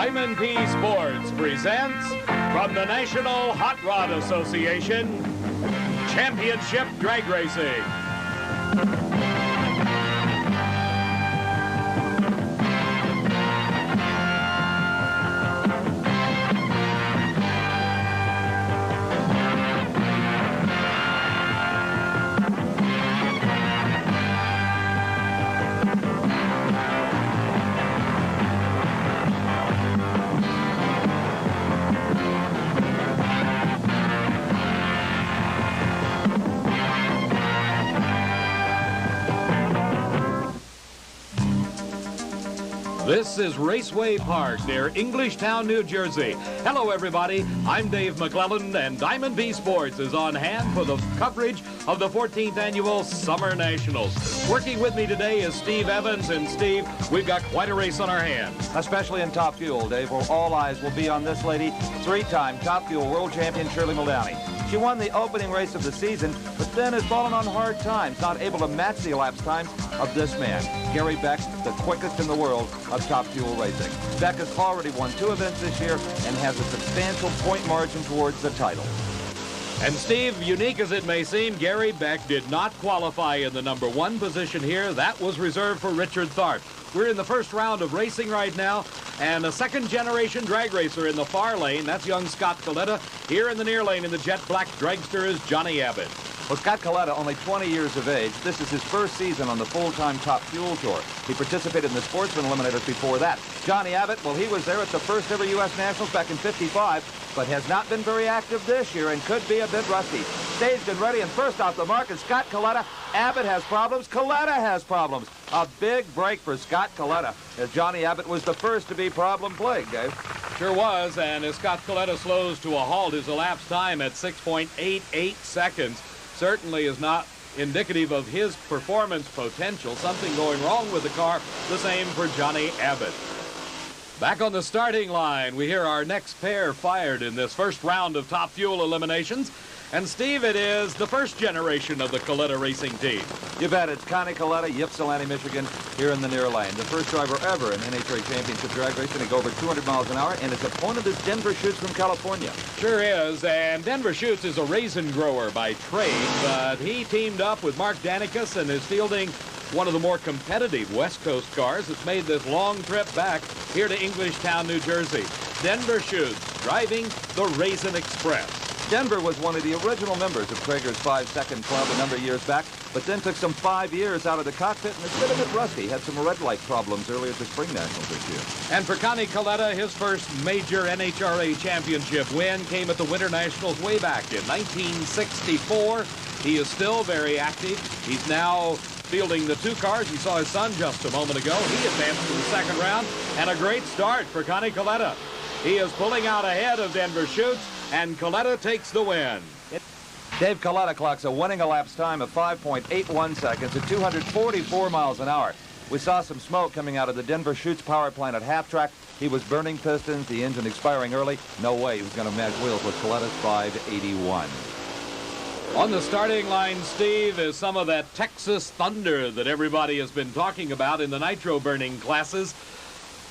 Diamond P Sports presents from the National Hot Rod Association, Championship Drag Racing. This is Raceway Park near Englishtown, New Jersey. Hello, everybody. I'm Dave McClellan, and Diamond P Sports is on hand for the coverage of the 14th Annual Summer Nationals. Working with me today is Steve Evans, and Steve, we've got quite a race on our hands. Especially in Top Fuel, Dave, where all eyes will be on this lady, three-time Top Fuel World Champion Shirley Muldowney. She won the opening race of the season, but then has fallen on hard times, not able to match the elapsed times of this man, Gary Beck, the quickest in the world of Top Fuel racing. Beck has already won 2 events this year and has a substantial point margin towards the title. And Steve, unique as it may seem, Gary Beck did not qualify in the number 1 position here. That was reserved for Richard Tharp. We're in the first round of racing right now, and a second-generation drag racer in the far lane, that's young Scott Coletta. Here in the near lane in the jet black dragster is Johnny Abbott. Well, Scott Coletta, only 20 years of age. This is his first season on the full-time Top Fuel Tour. He participated in the Sportsman Eliminators before that. Johnny Abbott, well, he was there at the first ever U.S. Nationals back in '55, but has not been very active this year and could be a bit rusty. Staged and ready, and first off the mark is Scott Coletta. Abbott has problems. Coletta has problems. A big break for Scott Coletta, as Johnny Abbott was the first to be problem-plagued, Dave. Sure was, and as Scott Coletta slows to a halt, his elapsed time at 6.88 seconds certainly is not indicative of his performance potential. Something going wrong with the car. The same for Johnny Abbott. Back on the starting line, we hear our next pair fired in this first round of Top Fuel eliminations. And Steve, it is the first generation of the Coletta racing team. You bet. It's Connie Coletta, Ypsilanti, Michigan, here in the near lane. The first driver ever in NHRA Championship drag racing to go over 200 miles an hour, and his opponent is Denver Schutz from California. Sure is, and Denver Schutz is a raisin grower by trade, but he teamed up with Mark Danikus and is fielding one of the more competitive West Coast cars that's made this long trip back here to Englishtown, New Jersey. Denver Schutz driving the Raisin Express. Denver was one of the original members of Traeger's 5-second club a number of years back, but then took some 5 years out of the cockpit and has been a bit rusty. Had some red light problems earlier at the Spring Nationals this year. And for Connie Coletta, his first major NHRA championship win came at the Winter Nationals way back in 1964. He is still very active. He's now fielding the 2 cars. You saw his son just a moment ago. He advanced to the second round, and a great start for Connie Coletta. He is pulling out ahead of Denver Schutz, and Coletta takes the win. Dave Coletta clocks a winning elapsed time of 5.81 seconds at 244 miles an hour. We saw some smoke coming out of the Denver Schutz power plant at half track. He was burning pistons, the engine expiring early. No way he was going to match wheels with Coletta's 581. On the starting line, Steve, is some of that Texas thunder that everybody has been talking about in the nitro-burning classes.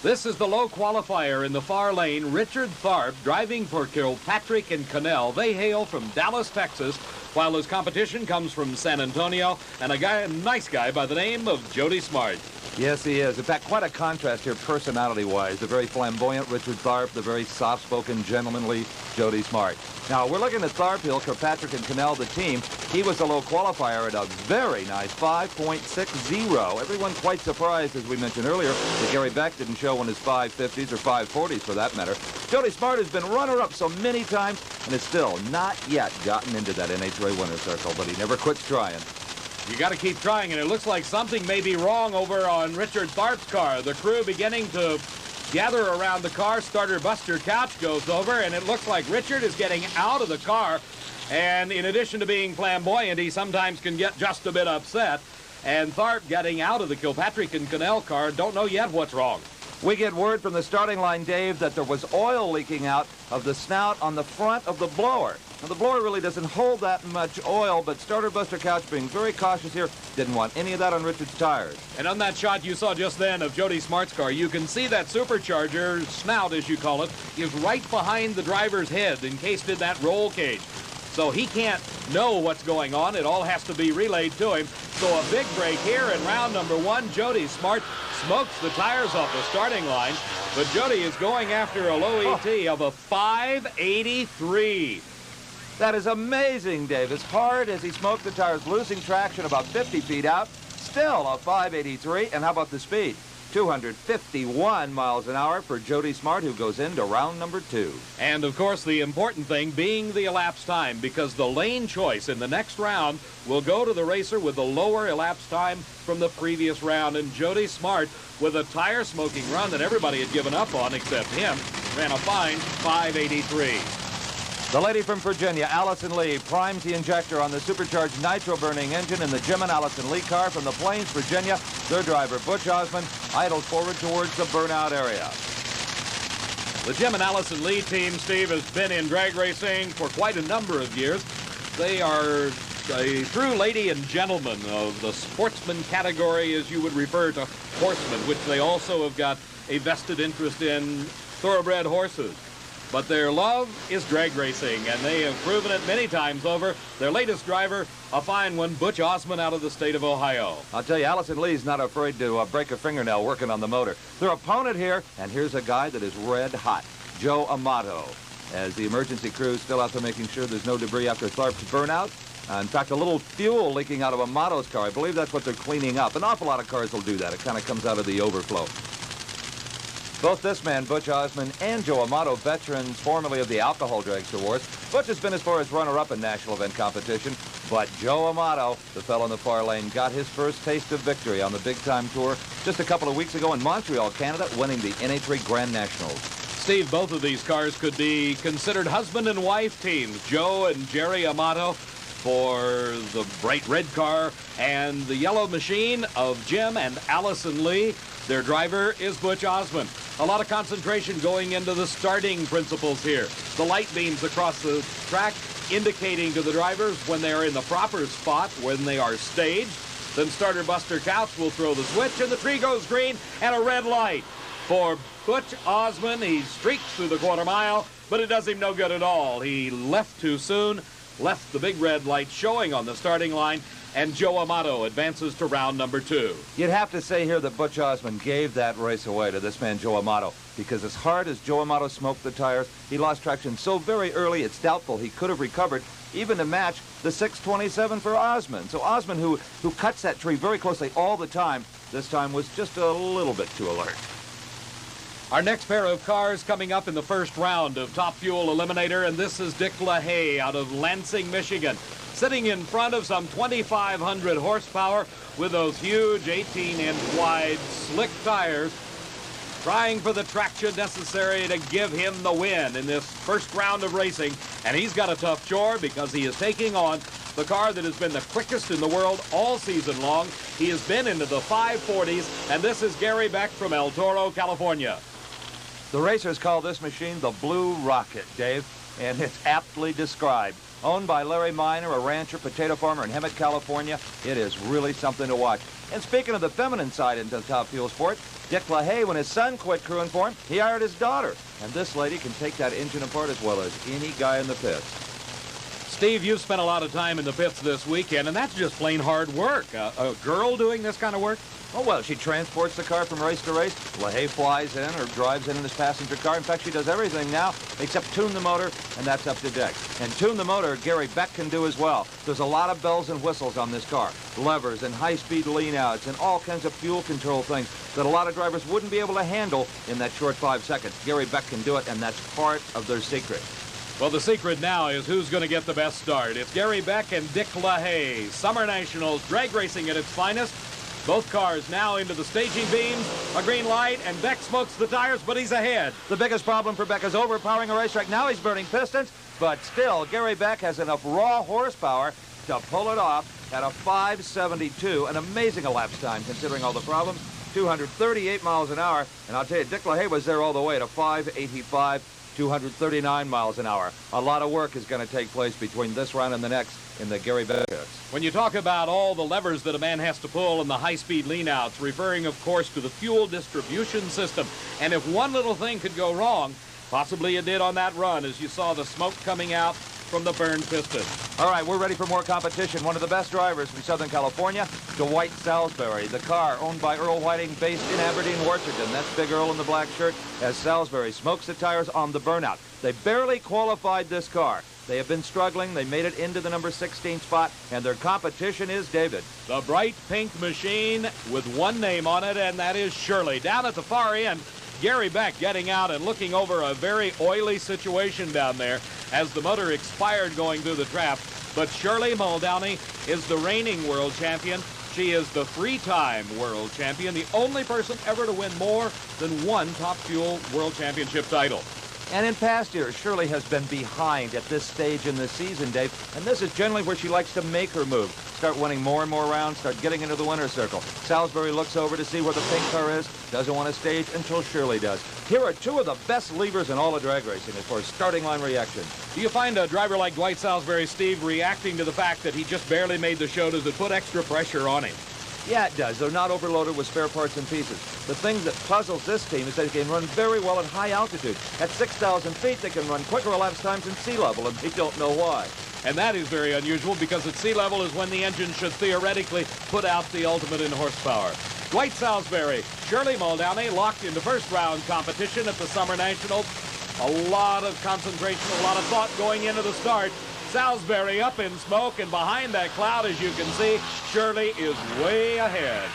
This is the low qualifier in the far lane, Richard Tharp, driving for Kilpatrick and Cannell. They hail from Dallas, Texas, while his competition comes from San Antonio, and a nice guy by the name of Jody Smart. Yes, he is. In fact, quite a contrast here personality-wise. The very flamboyant Richard Tharp, the very soft-spoken, gentlemanly Jody Smart. Now, we're looking at Tharp Hill, Kirkpatrick and Cannell, the team. He was a low qualifier at a very nice 5.60. Everyone quite surprised, as we mentioned earlier, that Gary Beck didn't show in his 550s or 540s for that matter. Jody Smart has been runner-up so many times and has still not yet gotten into that NHRA winner's circle, but he never quits trying. You got to keep trying, and it looks like something may be wrong over on Richard Tharp's car. The crew beginning to gather around the car. Starter Buster Couch goes over, and it looks like Richard is getting out of the car. And in addition to being flamboyant, he sometimes can get just a bit upset. And Tharp getting out of the Kilpatrick and Cannell car. Don't know yet what's wrong. We get word from the starting line, Dave, that there was oil leaking out of the snout on the front of the blower. Now, the blower really doesn't hold that much oil, but Starter Buster Couch, being very cautious here, didn't want any of that on Richard's tires. And on that shot you saw just then of Jody Smart's car, you can see that supercharger, snout as you call it, is right behind the driver's head, encased in that roll cage. So he can't know what's going on. It all has to be relayed to him. So a big break here in round number 1. Jody Smart smokes the tires off the starting line, but Jody is going after a low ET of a 583. That is amazing, Dave. As hard as he smoked the tires, losing traction about 50 feet out, still a 583. And how about the speed? 251 miles an hour for Jody Smart, who goes into round number 2. And, of course, the important thing being the elapsed time, because the lane choice in the next round will go to the racer with the lower elapsed time from the previous round. And Jody Smart, with a tire smoking run that everybody had given up on except him, ran a fine 583. The lady from Virginia, Allison Lee, primes the injector on the supercharged nitro-burning engine in the Jim and Allison Lee car from the Plains, Virginia. Their driver, Butch Osmond, idles forward towards the burnout area. The Jim and Allison Lee team, Steve, has been in drag racing for quite a number of years. They are a true lady and gentleman of the sportsman category, as you would refer to horsemen, which they also have got a vested interest in thoroughbred horses. But their love is drag racing, and they have proven it many times over. Their latest driver, a fine one, Butch Osmond out of the state of Ohio. I'll tell you, Allison Lee's not afraid to break a fingernail working on the motor. Their opponent here, and here's a guy that is red hot, Joe Amato. As the emergency crew is still out there making sure there's no debris after Tharp's burnout. In fact, a little fuel leaking out of Amato's car. I believe that's what they're cleaning up. An awful lot of cars will do that. It kind of comes out of the overflow. Both this man, Butch Osmond, and Joe Amato, veterans formerly of the Alcohol Dragster Wars. Butch has been as far as runner-up in national event competition, but Joe Amato, the fellow in the far lane, got his first taste of victory on the big-time tour just a couple of weeks ago in Montreal, Canada, winning the NHRA Grand Nationals. Steve, both of these cars could be considered husband and wife teams. Joe and Jerry Amato for the bright red car, and the yellow machine of Jim and Allison Lee. Their driver is Butch Osmond. A lot of concentration going into the starting principles here. The light beams across the track indicating to the drivers when they are in the proper spot, when they are staged. Then Starter Buster Couch will throw the switch, and the tree goes green, and a red light. For Butch Osmond, he streaks through the quarter mile, but it does him no good at all. He left too soon, left the big red light showing on the starting line, and Joe Amato advances to round number 2. You'd have to say here that Butch Osmond gave that race away to this man, Joe Amato, because as hard as Joe Amato smoked the tires, he lost traction so very early, it's doubtful he could have recovered even to match the 627 for Osmond. So Osmond, who cuts that tree very closely all the time, this time was just a little bit too alert. Our next pair of cars coming up in the first round of Top Fuel Eliminator, and this is Dick LaHaye out of Lansing, Michigan, sitting in front of some 2,500 horsepower with those huge 18-inch wide slick tires, trying for the traction necessary to give him the win in this first round of racing. And he's got a tough chore because he is taking on the car that has been the quickest in the world all season long. He has been into the 540s, and this is Gary Beck from El Toro, California. The racers call this machine the Blue Rocket, Dave, and it's aptly described. Owned by Larry Miner, a rancher, potato farmer in Hemet, California, it is really something to watch. And speaking of the feminine side into Top Fuel Sport, Dick LaHaye, when his son quit crewing for him, he hired his daughter. And this lady can take that engine apart as well as any guy in the pits. Steve, you've spent a lot of time in the pits this weekend, and that's just plain hard work. A girl doing this kind of work? Oh, well, she transports the car from race to race. LaHaye flies in or drives in his passenger car. In fact, she does everything now except tune the motor, and that's up to Dick. And tune the motor, Gary Beck can do as well. There's a lot of bells and whistles on this car. Levers and high-speed lean-outs and all kinds of fuel control things that a lot of drivers wouldn't be able to handle in that short 5 seconds. Gary Beck can do it, and that's part of their secret. Well, the secret now is who's going to get the best start. It's Gary Beck and Dick LaHaye. Summer Nationals, drag racing at its finest. Both cars now into the staging beams, a green light, and Beck smokes the tires, but he's ahead. The biggest problem for Beck is overpowering a racetrack. Now he's burning pistons, but still, Gary Beck has enough raw horsepower to pull it off at a 572, an amazing elapsed time considering all the problems, 238 miles an hour. And I'll tell you, Dick LaHaye was there all the way at a 585. 239 miles an hour. A lot of work is going to take place between this round and the next in the Gary Beck pits. When you talk about all the levers that a man has to pull in the high-speed lean-outs, referring, of course, to the fuel distribution system. And if one little thing could go wrong, possibly it did on that run, as you saw the smoke coming out from the burned piston. All right, we're ready for more competition. One of the best drivers from Southern California, Dwight Salisbury. The car owned by Earl Whiting, based in Aberdeen, Washington. That's Big Earl in the black shirt, as Salisbury smokes the tires on the burnout. They barely qualified this car. They have been struggling. They made it into the number 16 spot, and their competition is David. The bright pink machine with one name on it, and that is Shirley. Down at the far end, Gary Beck getting out and looking over a very oily situation down there as the motor expired going through the trap. But Shirley Muldowney is the reigning world champion. She is the three-time world champion, the only person ever to win more than one Top Fuel World Championship title. And in past years, Shirley has been behind at this stage in the season, Dave, and this is generally where she likes to make her move. Start winning more and more rounds, start getting into the winner's circle. Salisbury looks over to see where the pink car is, doesn't want to stage until Shirley does. Here are two of the best levers in all of drag racing as far as starting line reaction. Do you find a driver like Dwight Salisbury, Steve, reacting to the fact that he just barely made the show? Does it put extra pressure on him? Yeah, it does. They're not overloaded with spare parts and pieces. The thing that puzzles this team is that they can run very well at high altitude. At 6,000 feet, they can run quicker elapsed times than sea level, and they don't know why. And that is very unusual because at sea level is when the engine should theoretically put out the ultimate in horsepower. Dwight Salisbury, Shirley Muldowney locked into first round competition at the Summer Nationals. A lot of concentration, a lot of thought going into the start. Salisbury up in smoke, and behind that cloud, as you can see, Shirley is way ahead.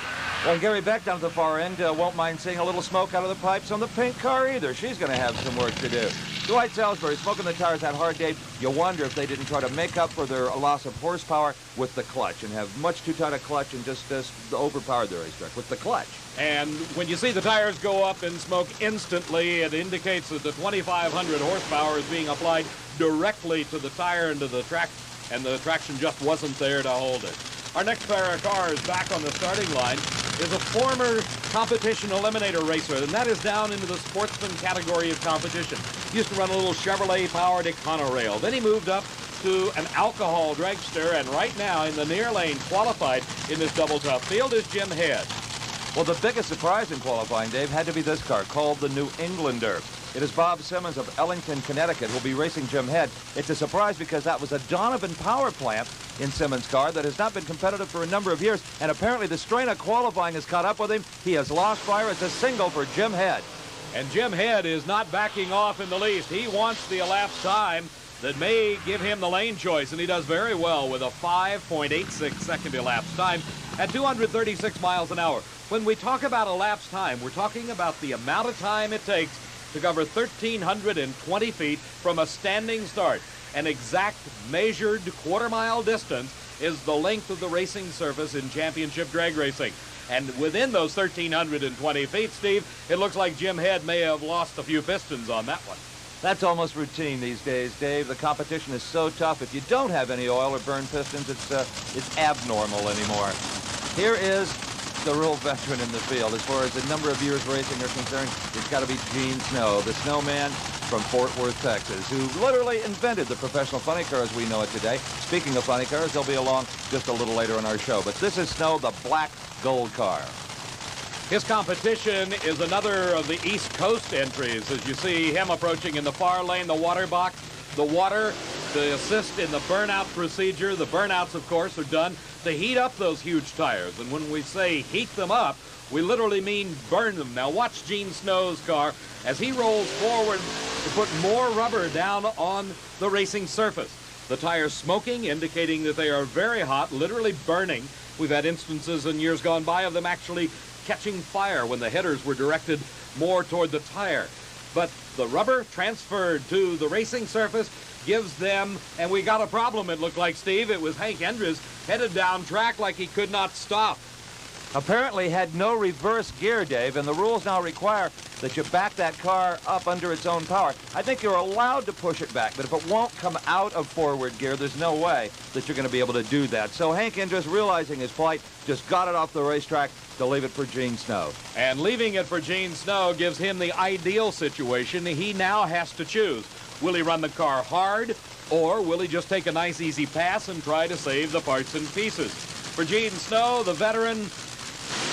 Well, Gary Beck down at the far end won't mind seeing a little smoke out of the pipes on the pink car either. She's going to have some work to do. Dwight Salisbury smoking the tires that hard, Dave. You wonder if they didn't try to make up for their loss of horsepower with the clutch and have much too tight a clutch and just overpowered the racetrack with the clutch. And when you see the tires go up in smoke instantly, it indicates that the 2,500 horsepower is being applied directly to the tire and to the track, and the traction just wasn't there to hold it. Our next pair of cars back on the starting line is a former competition eliminator racer, and that is down into the sportsman category of competition. He used to run a little Chevrolet-powered Econorail. Then he moved up to an alcohol dragster, and right now in the near lane, qualified in this double tough field, is Jim Head. Well, the biggest surprise in qualifying, Dave, had to be this car called the New Englander. It is Bob Simmons of Ellington, Connecticut, who will be racing Jim Head. It's a surprise because that was a Donovan power plant in Simmons' car that has not been competitive for a number of years, and apparently the strain of qualifying has caught up with him. He has lost fire. It's a single for Jim Head. And Jim Head is not backing off in the least. He wants the elapsed time that may give him the lane choice, and he does very well with a 5.86 second elapsed time at 236 miles an hour. When we talk about elapsed time, we're talking about the amount of time it takes to cover 1,320 feet from a standing start. An exact measured quarter-mile distance is the length of the racing surface in championship drag racing. And within those 1,320 feet, Steve, it looks like Jim Head may have lost a few pistons on that one. That's almost routine these days, Dave. The competition is so tough. If you don't have any oil or burned pistons, it's abnormal anymore. Here is the real veteran in the field. As far as the number of years racing are concerned, it's got to be Gene Snow, the snowman from Fort Worth, Texas, who literally invented the professional funny car as we know it today. Speaking of funny cars, they'll be along just a little later in our show. But this is Snow, the black gold car. His competition is another of the East Coast entries. As you see him approaching in the far lane, the water box, the water, the assist in the burnout procedure. The burnouts, of course, are done to heat up those huge tires. And when we say heat them up, we literally mean burn them. Now watch Gene Snow's car as he rolls forward to put more rubber down on the racing surface. The tires smoking, indicating that they are very hot, literally burning. We've had instances in years gone by of them actually catching fire when the headers were directed more toward the tire. But the rubber transferred to the racing surface gives them, and we got a problem, it looked like, Steve. It was Hank Endres headed down track like he could not stop. Apparently had no reverse gear, Dave, and the rules now require that you back that car up under its own power. I think you're allowed to push it back, but if it won't come out of forward gear, there's no way that you're going to be able to do that. So Hank Indris, realizing his plight, just got it off the racetrack to leave it for Gene Snow. And leaving it for Gene Snow gives him the ideal situation. He now has to choose. Will he run the car hard, or will he just take a nice easy pass and try to save the parts and pieces? For Gene Snow, the veteran,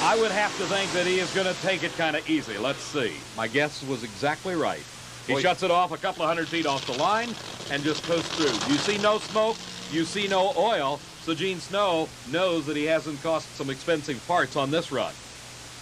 I would have to think that he is going to take it kind of easy. Let's see. My guess was exactly right. He shuts it off a couple of 100 feet off the line and just coasts through. You see no smoke, you see no oil, so Gene Snow knows that he hasn't cost some expensive parts on this run.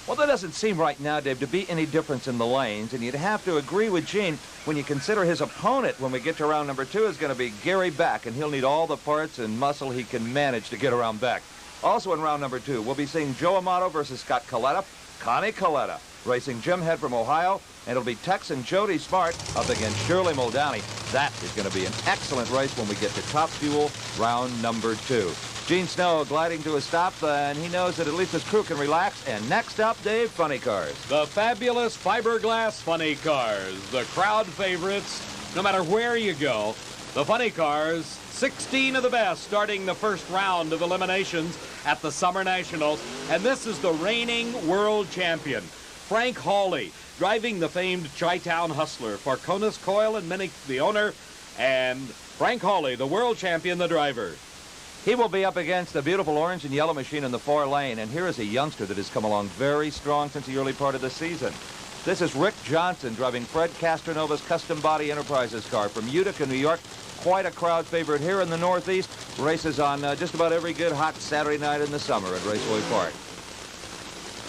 Well, there doesn't seem right now, Dave, to be any difference in the lanes, and you'd have to agree with Gene when you consider his opponent when we get to round number 2 is going to be Gary Beck, and he'll need all the parts and muscle he can manage to get around Beck. Also in round number 2, we'll be seeing Joe Amato versus Scott Coletta, Connie Coletta racing Jim Head from Ohio, and it'll be Texan Jody Smart up against Shirley Muldowney. That is going to be an excellent race when we get to Top Fuel round number 2. Gene Snow gliding to a stop, and he knows that at least his crew can relax. And next up, Dave, funny cars. The fabulous fiberglass funny cars, the crowd favorites, no matter where you go. The funny cars, 16 of the best starting the first round of eliminations at the Summer Nationals. And this is the reigning world champion, Frank Hawley, driving the famed Chi-Town Hustler, Farconis Coil and Minnick, the owner, and Frank Hawley, the world champion, the driver. He will be up against the beautiful orange and yellow machine in the far lane, and here is a youngster that has come along very strong since the early part of the season. This is Rick Johnson driving Fred Castronova's Custom Body Enterprises car from Utica, New York. Quite a crowd favorite here in the Northeast. Races on just about every good hot Saturday night in the summer at Raceway Park.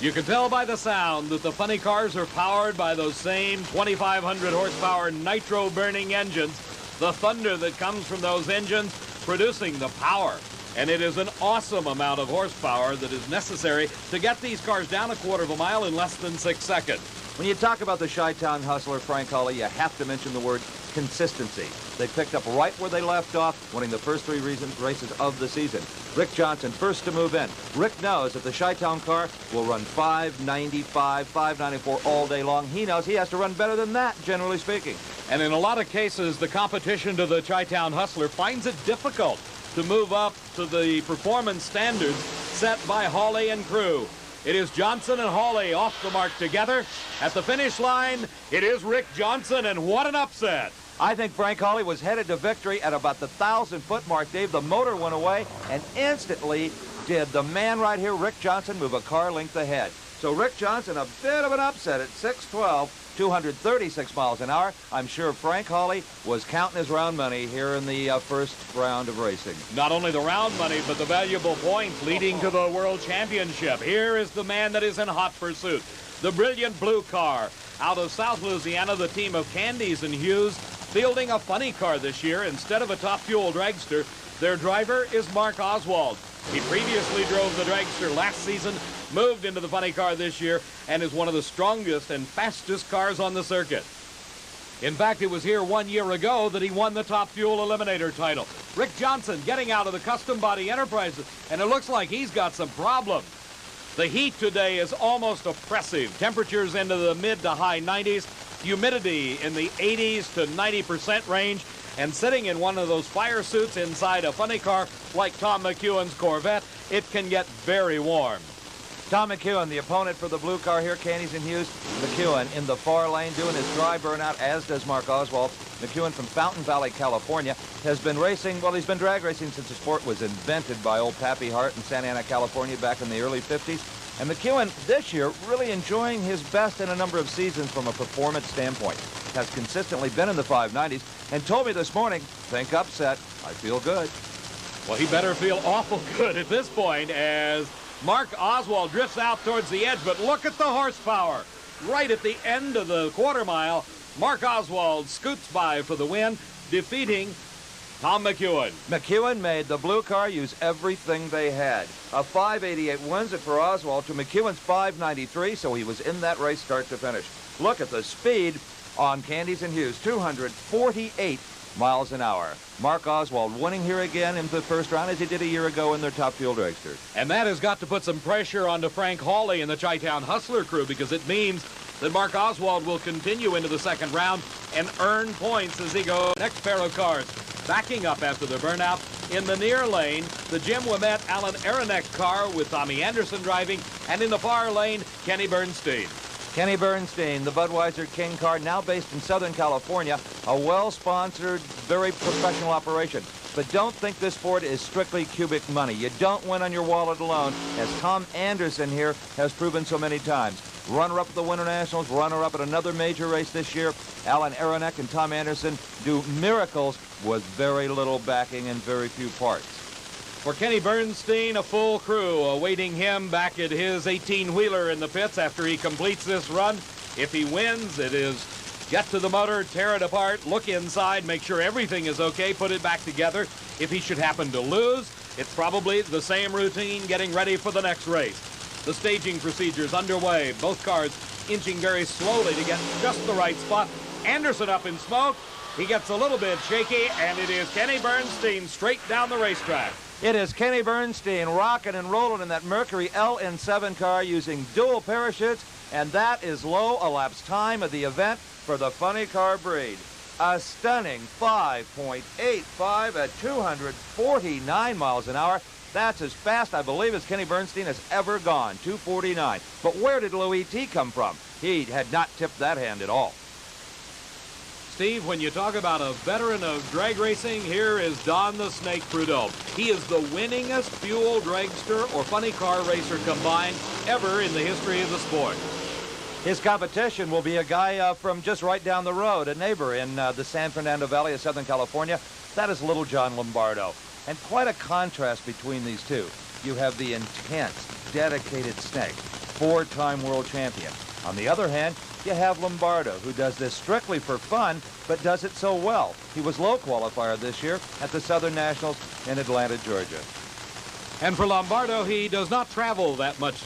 You can tell by the sound that the funny cars are powered by those same 2,500 horsepower nitro-burning engines. The thunder that comes from those engines producing the power. And it is an awesome amount of horsepower that is necessary to get these cars down a quarter of a mile in less than 6 seconds. When you talk about the Chi-Town Hustler, Frank Hawley, you have to mention the word consistency. They picked up right where they left off, winning the first 3 races of the season. Rick Johnson, first to move in. Rick knows that the Chi-Town car will run 595, 594 all day long. He knows he has to run better than that, generally speaking. And in a lot of cases, the competition to the Chi-Town Hustler finds it difficult to move up to the performance standards set by Hawley and crew. It is Johnson and Hawley off the mark together. At the finish line, it is Rick Johnson, and what an upset. I think Frank Hawley was headed to victory at about the 1,000-foot mark, Dave. The motor went away, and instantly did the man right here, Rick Johnson, move a car length ahead. So Rick Johnson, a bit of an upset at 6:12, 236 miles an hour. I'm sure Frank Hawley was counting his round money here in the first round of racing. Not only the round money, but the valuable points leading to the World Championship. Here is the man that is in hot pursuit. The brilliant blue car. Out of South Louisiana, the team of Candies and Hughes fielding a funny car this year instead of a Top Fuel dragster. Their driver is Mark Oswald. He previously drove the dragster last season, moved into the funny car this year, and is one of the strongest and fastest cars on the circuit. In fact, it was here 1 year ago that he won the Top Fuel Eliminator title. Rick Johnson getting out of the Custom Body Enterprises, and it looks like he's got some problems. The heat today is almost oppressive. Temperatures into the mid to high 90s, humidity in the 80s to 90% range, and sitting in one of those fire suits inside a funny car like Tom McEwen's Corvette, it can get very warm. Tom McEwen, the opponent for the blue car here, Candies and Hughes. McEwen in the far lane doing his dry burnout, as does Mark Oswald. McEwen from Fountain Valley, California, has been racing, well, he's been drag racing since the sport was invented by old Pappy Hart in Santa Ana, California back in the early 50s. And McEwen this year really enjoying his best in a number of seasons from a performance standpoint. Has consistently been in the 590s and told me this morning, think upset, I feel good. Well, he better feel awful good at this point as Mark Oswald drifts out towards the edge, but look at the horsepower. Right at the end of the quarter mile, Mark Oswald scoots by for the win, defeating Tom McEwen. McEwen made the blue car use everything they had. A 588 wins it for Oswald to McEwen's 593, so he was in that race start to finish. Look at the speed on Candies and Hughes, 248 miles an hour. Mark Oswald winning here again in the first round as he did a year ago in their Top Fuel dragster. And that has got to put some pressure onto Frank Hawley and the Chi-Town Hustler crew, because it means that Mark Oswald will continue into the second round and earn points as he goes. Next pair of cars backing up after the burnout. In the near lane, the Jim Ouimet Alan Aronek car with Tommy Anderson driving, and in the far lane, Kenny Bernstein. Kenny Bernstein, the Budweiser King car, now based in Southern California, a well-sponsored, very professional operation. But don't think this sport is strictly cubic money. You don't win on your wallet alone, as Tom Anderson here has proven so many times. Runner-up at the Winter Nationals, runner-up at another major race this year. Alan Aronek and Tom Anderson do miracles with very little backing and very few parts. For Kenny Bernstein, a full crew awaiting him back at his 18-wheeler in the pits after he completes this run. If he wins, it is get to the motor, tear it apart, look inside, make sure everything is okay, put it back together. If he should happen to lose, it's probably the same routine, getting ready for the next race. The staging procedures underway, both cars inching very slowly to get just the right spot. Anderson up in smoke. He gets a little bit shaky, and it is Kenny Bernstein straight down the racetrack. It is Kenny Bernstein rocking and rolling in that Mercury LN7 car using dual parachutes, and that is low elapsed time of the event for the funny car breed. A stunning 5.85 at 249 miles an hour. That's as fast, I believe, as Kenny Bernstein has ever gone, 249. But where did Louis T come from? He had not tipped that hand at all. Steve, when you talk about a veteran of drag racing, here is Don the Snake Prudhomme. He is the winningest fuel dragster or funny car racer combined ever in the history of the sport. His competition will be a guy from just right down the road, a neighbor in the San Fernando Valley of Southern California. That is Little John Lombardo. And quite a contrast between these two. You have the intense, dedicated Snake, four-time world champion. On the other hand, you have Lombardo, who does this strictly for fun, but does it so well. He was low qualifier this year at the Southern Nationals in Atlanta, Georgia. And for Lombardo, he does not travel that much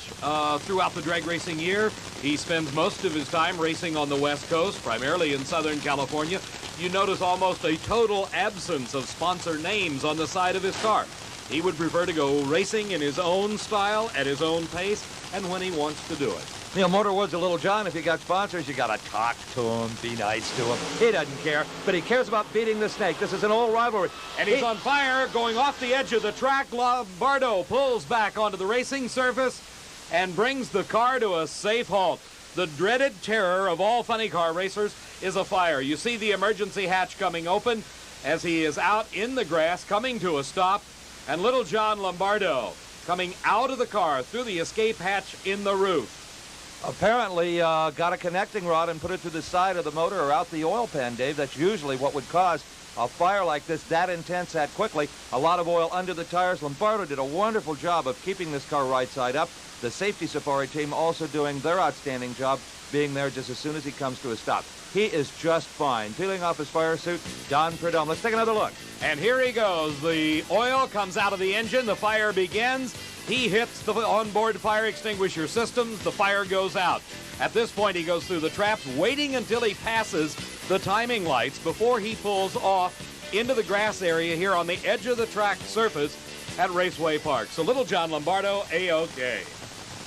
throughout the drag racing year. He spends most of his time racing on the West Coast, primarily in Southern California. You notice almost a total absence of sponsor names on the side of his car. He would prefer to go racing in his own style, at his own pace, and when he wants to do it. You know, Motorwood's a Little John. If you got sponsors, you got to talk to him, be nice to him. He doesn't care, but he cares about beating the Snake. This is an old rivalry. And he's on fire, going off the edge of the track. Lombardo pulls back onto the racing surface and brings the car to a safe halt. The dreaded terror of all funny car racers is a fire. You see the emergency hatch coming open as he is out in the grass, coming to a stop, and Little John Lombardo coming out of the car through the escape hatch in the roof. Apparently got a connecting rod and put it through the side of the motor or out the oil pan, Dave. That's usually what would cause a fire like this, that intense, that quickly. A lot of oil under the tires. Lombardo did a wonderful job of keeping this car right side up. The safety safari team also doing their outstanding job, being there just as soon as he comes to a stop. He is just fine. Peeling off his fire suit, Don Prudhomme. Let's take another look. And here he goes. The oil comes out of the engine. The fire begins. He hits the onboard fire extinguisher systems. The fire goes out. At this point, he goes through the traps, waiting until he passes the timing lights before he pulls off into the grass area here on the edge of the track surface at Raceway Park. So Little John Lombardo, A-OK.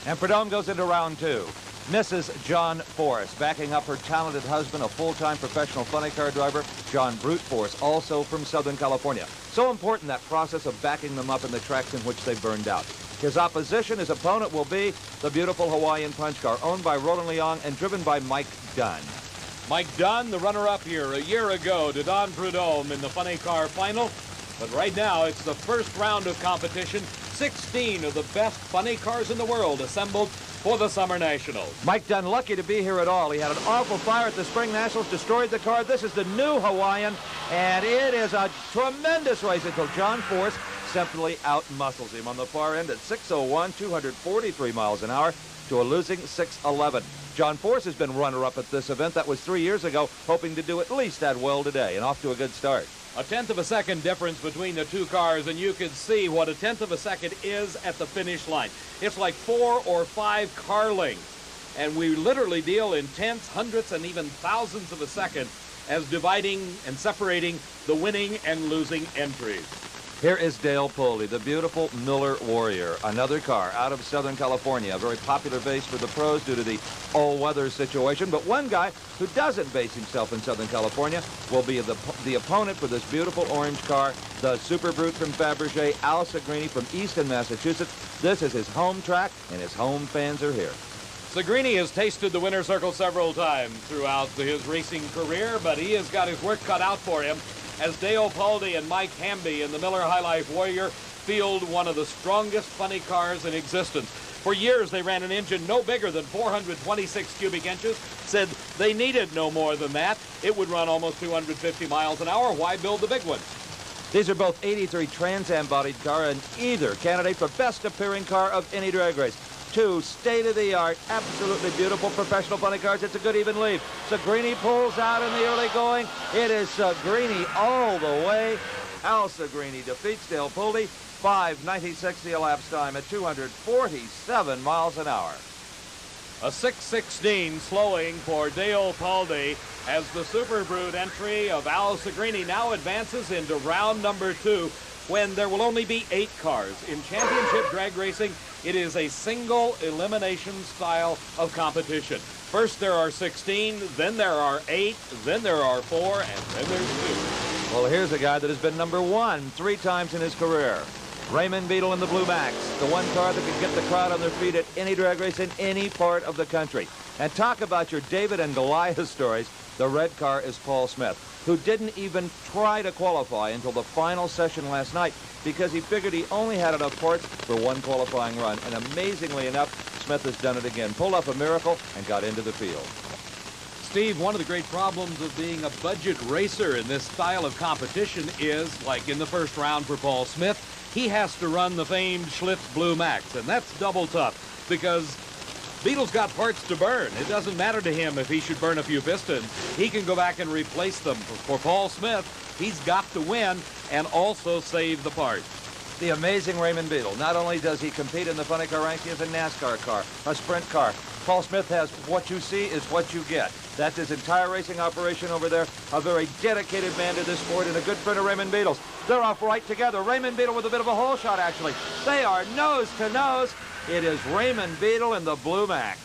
And Prudhomme goes into round two. Mrs. John Force, backing up her talented husband, a full-time professional funny car driver, John Brute Force, also from Southern California. So important, that process of backing them up in the tracks in which they burned out. His opposition, his opponent, will be the beautiful Hawaiian Punch car, owned by Roland Leong and driven by Mike Dunn. Mike Dunn, the runner-up here a year ago to Don Prudhomme in the funny car final. But right now, it's the first round of competition. 16 of the best funny cars in the world assembled for the Summer Nationals. Mike Dunn, lucky to be here at all. He had an awful fire at the Spring Nationals, destroyed the car. This is the new Hawaiian, and it is a tremendous race until John Force simply out-muscles him on the far end at 6:01, 243 miles an hour to a losing 6:11. John Force has been runner-up at this event. That was 3 years ago, hoping to do at least that well today, and off to a good start. A tenth of a second difference between the two cars, and you can see what a tenth of a second is at the finish line. It's like 4 or 5 car lengths, and we literally deal in tenths, hundredths, and even thousands of a second as dividing and separating the winning and losing entries. Here is Dale Pulley, the beautiful Miller Warrior, another car out of Southern California, a very popular base for the pros due to the all-weather situation. But one guy who doesn't base himself in Southern California will be the opponent for this beautiful orange car, the Super Brute from Fabergé, Al Segrini from Easton, Massachusetts. This is his home track, and his home fans are here. Segrini has tasted the winner's circle several times throughout his racing career, but he has got his work cut out for him as Dale Pulley and Mike Hamby in the Miller High Life Warrior field one of the strongest funny cars in existence. For years, they ran an engine no bigger than 426 cubic inches, said they needed no more than that. It would run almost 250 miles an hour. Why build the big one? These are both 83 Trans Am bodied car and either candidate for best appearing car of any drag race. Two state-of-the-art, absolutely beautiful professional funny cars. It's a good even lead. Segrini pulls out in the early going. It is Segrini all the way. Al Segrini defeats Dale Pulley. 5:96 the elapsed time at 247 miles an hour. A 6:16 slowing for Dale Pulley as the Super Brute entry of Al Segrini now advances into round number 2 when there will only be 8 cars. In championship drag racing, it is a single elimination style of competition. First there are 16, then there are 8, then there are 4, and then there's 2. Well, here's a guy that has been number 1 3 times in his career. Raymond Beadle in the Blue Max, the one car that can get the crowd on their feet at any drag race in any part of the country. And talk about your David and Goliath stories. The red car is Paul Smith, who didn't even try to qualify until the final session last night because he figured he only had enough parts for one qualifying run. And amazingly enough, Smith has done it again. Pulled off a miracle and got into the field. Steve, one of the great problems of being a budget racer in this style of competition is, like in the first round for Paul Smith, he has to run the famed Schlitz Blue Max, and that's double tough because Beadle's got parts to burn. It doesn't matter to him if he should burn a few pistons. He can go back and replace them. For Paul Smith, he's got to win and also save the parts. The amazing Raymond Beadle. Not only does he compete in the funny car rank, he has a NASCAR car, a sprint car. Paul Smith has what you see is what you get. That's his entire racing operation over there. A very dedicated man to this sport and a good friend of Raymond Beadle's. They're off right together. Raymond Beadle with a bit of a hole shot, actually. They are nose to nose. It is Raymond Beadle in the Blue Max.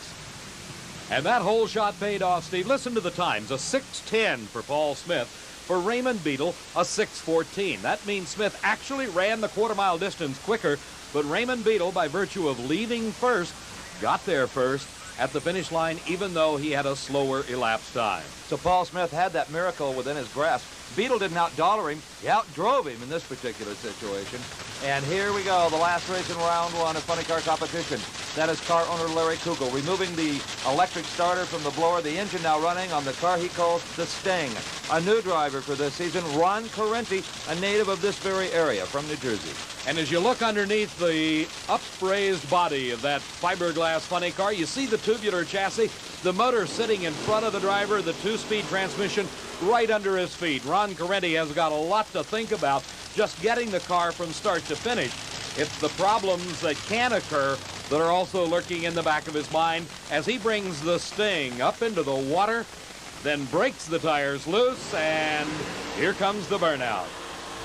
And that hole shot paid off, Steve. Listen to the times. A 6:10 for Paul Smith. For Raymond Beadle, a 6:14. That means Smith actually ran the quarter-mile distance quicker, but Raymond Beadle, by virtue of leaving first, got there first at the finish line, even though he had a slower elapsed time. So Paul Smith had that miracle within his grasp. Beadle didn't outdollar him. He outdrove him in this particular situation. And here we go, the last race in round 1 of funny car competition. That is car owner Larry Kugel removing the electric starter from the blower. The engine now running on the car he calls the Sting. A new driver for this season, Ron Correnti, a native of this very area from New Jersey. And as you look underneath the upraised body of that fiberglass funny car, you see the tubular chassis, the motor sitting in front of the driver, the 2-speed transmission right under his feet. Ron Correnti has got a lot to think about just getting the car from start to finish. It's the problems that can occur that are also lurking in the back of his mind as he brings the Sting up into the water, then breaks the tires loose, and here comes the burnout.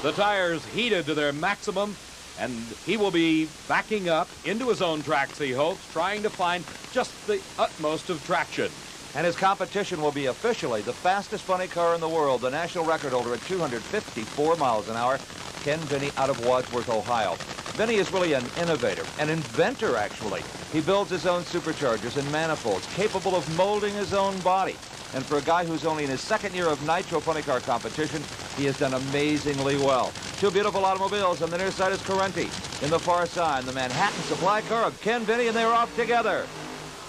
The tires heated to their maximum, and he will be backing up into his own tracks, he hopes, trying to find just the utmost of traction. And his competition will be officially the fastest funny car in the world, the national record holder at 254 miles an hour, Ken Vinny out of Wadsworth, Ohio. Vinny is really an innovator, an inventor, actually. He builds his own superchargers and manifolds, capable of molding his own body. And for a guy who's only in his second year of Nitro funny car competition, he has done amazingly well. 2 beautiful automobiles. On the near side is Correnti. In the far side, the Manhattan supply car of Ken Vinny, and they're off together.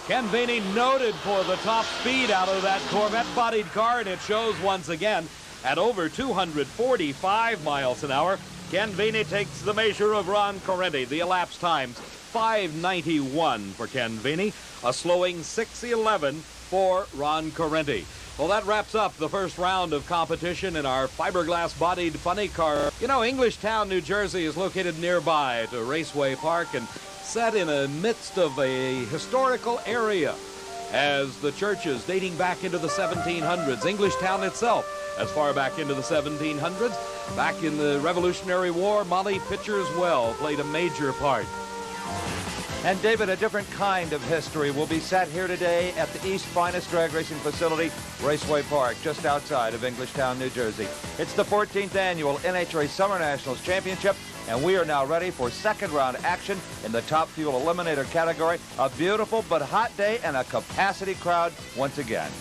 Ken Vinny noted for the top speed out of that Corvette-bodied car, and it shows once again at over 245 miles an hour. Ken Vinny takes the measure of Ron Correnti. The elapsed times, 5:91 for Ken Vinny, a slowing 6:11 for Ron Correnti. Well, that wraps up the first round of competition in our fiberglass-bodied funny car. You know, Englishtown, New Jersey is located nearby to Raceway Park and set in the midst of a historical area. as the churches dating back into the 1700s. Englishtown itself, as far back into the 1700s. Back in the Revolutionary War, Molly Pitcher's Well played a major part. And David, a different kind of history will be set here today at the East's finest drag racing facility, Raceway Park, just outside of Englishtown, New Jersey. It's the 14th annual NHRA Summernationals Championship, and we are now ready for second round action in the Top Fuel Eliminator category. A beautiful but hot day and a capacity crowd once again.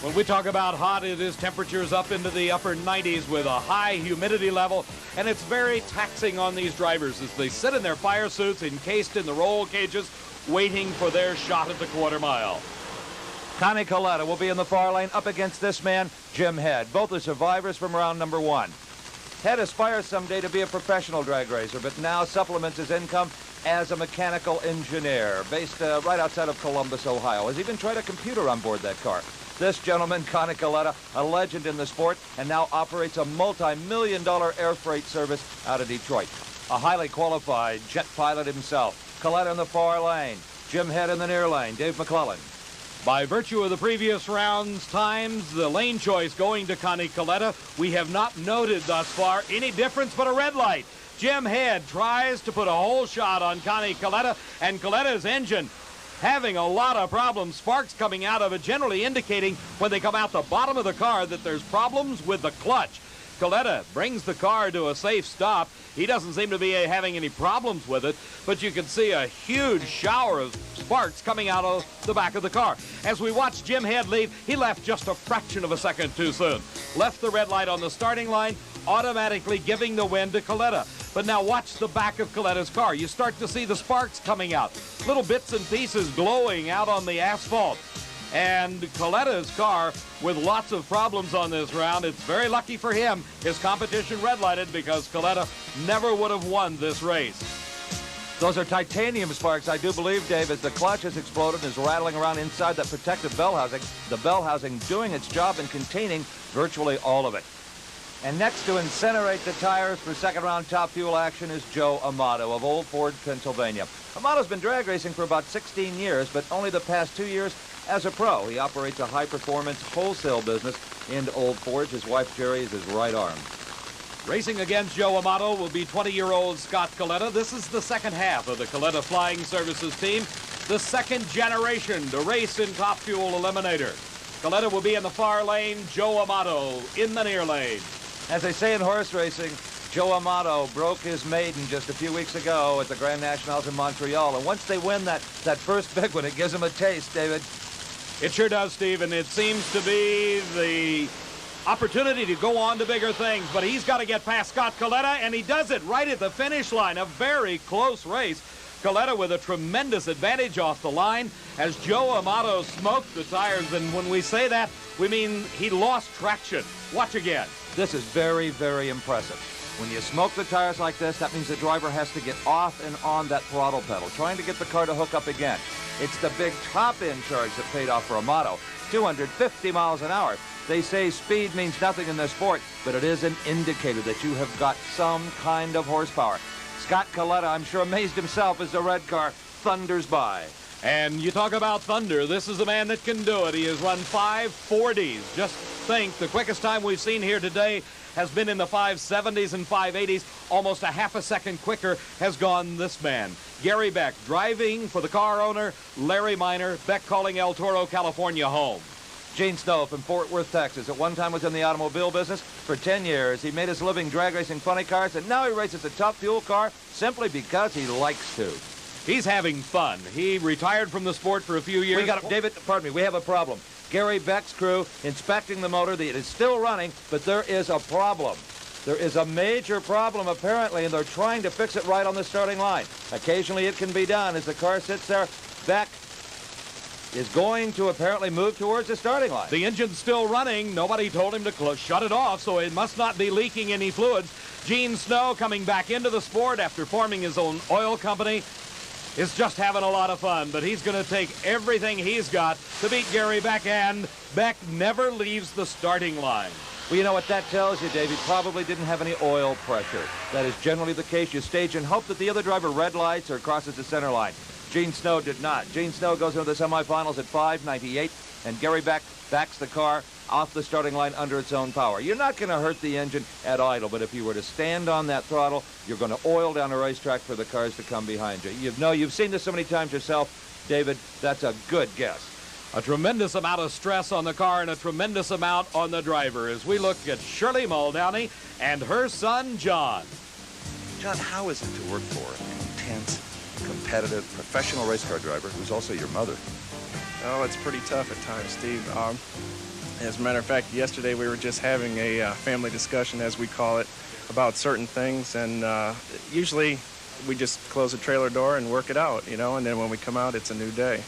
When we talk about hot, it is temperatures up into the upper 90s with a high humidity level, and it's very taxing on these drivers as they sit in their fire suits encased in the roll cages waiting for their shot at the quarter mile. Connie Coletta will be in the far lane up against this man, Jim Head. Both are survivors from round number 1. Head aspires someday to be a professional drag racer, but now supplements his income as a mechanical engineer based right outside of Columbus, Ohio. Has even tried a computer on board that car. This gentleman, Connie Coletta, a legend in the sport, and now operates a multi-million-dollar air freight service out of Detroit. A highly qualified jet pilot himself. Coletta in the far lane. Jim Head in the near lane. Dave McClellan. By virtue of the previous round's times, the lane choice going to Connie Coletta, we have not noted thus far any difference but a red light. Jim Head tries to put a whole shot on Connie Coletta, and Coletta's engine having a lot of problems. Sparks coming out of it, generally indicating when they come out the bottom of the car that there's problems with the clutch. Coletta brings the car to a safe stop. He doesn't seem to be having any problems with it, but you can see a huge shower of sparks coming out of the back of the car. As we watch Jim Head leave, he left just a fraction of a second too soon. Left the red light on the starting line, automatically giving the win to Coletta. But now watch the back of Coletta's car. You start to see the sparks coming out, little bits and pieces glowing out on the asphalt. And Coletta's car with lots of problems on this round. It's very lucky for him. His competition red-lighted because Coletta never would have won this race. Those are titanium sparks, I do believe, Dave, as the clutch has exploded and is rattling around inside that protective bell housing. The bell housing doing its job in containing virtually all of it. And next to incinerate the tires for second round Top Fuel action is Joe Amato of Old Ford, Pennsylvania. Amato's been drag racing for about 16 years, but only the past 2 years as a pro. He operates a high-performance wholesale business in Old Forge. His wife, Jerry, is his right arm. Racing against Joe Amato will be 20-year-old Scott Coletta. This is the second half of the Coletta Flying Services team, the second generation to race in Top Fuel Eliminator. Coletta will be in the far lane, Joe Amato in the near lane. As they say in horse racing, Joe Amato broke his maiden just a few weeks ago at the Grand Nationals in Montreal. And once they win that first big one, it gives them a taste, David. It sure does, Steve, and it seems to be the opportunity to go on to bigger things. But he's got to get past Scott Coletta, and he does it right at the finish line. A very close race. Coletta with a tremendous advantage off the line as Joe Amato smoked the tires. And when we say that, we mean he lost traction. Watch again. This is very, very impressive. When you smoke the tires like this, that means the driver has to get off and on that throttle pedal, trying to get the car to hook up again. It's the big top-end charge that paid off for Amato, 250 miles an hour. They say speed means nothing in this sport, but it is an indicator that you have got some kind of horsepower. Scott Coletta, I'm sure, amazed himself as the red car thunders by. And you talk about thunder, this is a man that can do it. He has run 5:40s. Just think, the quickest time we've seen here today has been in the 5:70s and 5:80s. Almost a half a second quicker has gone this man. Gary Beck driving for the car owner, Larry Miner. Beck calling El Toro, California home. Gene Snow from Fort Worth, Texas. At one time was in the automobile business. For 10 years, he made his living drag racing funny cars, and now he races a Top Fuel car simply because he likes to. He's having fun. He retired from the sport for a few years. We have a problem. Gary Beck's crew inspecting the motor. It is still running, but there is a problem. There is a major problem, apparently, and they're trying to fix it right on the starting line. Occasionally it can be done. As the car sits there, Beck is going to apparently move towards the starting line. The engine's still running. Nobody told him to shut it off, so it must not be leaking any fluids. Gene Snow, coming back into the sport after forming his own oil company, is just having a lot of fun, but he's going to take everything he's got to beat Gary Beck, and Beck never leaves the starting line. Well, you know what that tells you, Dave? He probably didn't have any oil pressure. That is generally the case. You stage and hope that the other driver red lights or crosses the center line. Gene Snow did not. Gene Snow goes into the semifinals at 5:98, and Gary Beck backs the car off the starting line under its own power. You're not going to hurt the engine at idle, but if you were to stand on that throttle, you're going to oil down the racetrack for the cars to come behind you. You've seen this so many times yourself, David. That's a good guess. A tremendous amount of stress on the car and a tremendous amount on the driver as we look at Shirley Muldowney and her son, John. John, how is it to work for an intense, competitive, professional race car driver who's also your mother? Oh, it's pretty tough at times, Steve. As a matter of fact, yesterday we were just having a family discussion, as we call it, about certain things, and usually we just close the trailer door and work it out, you know, and then when we come out, it's a new day.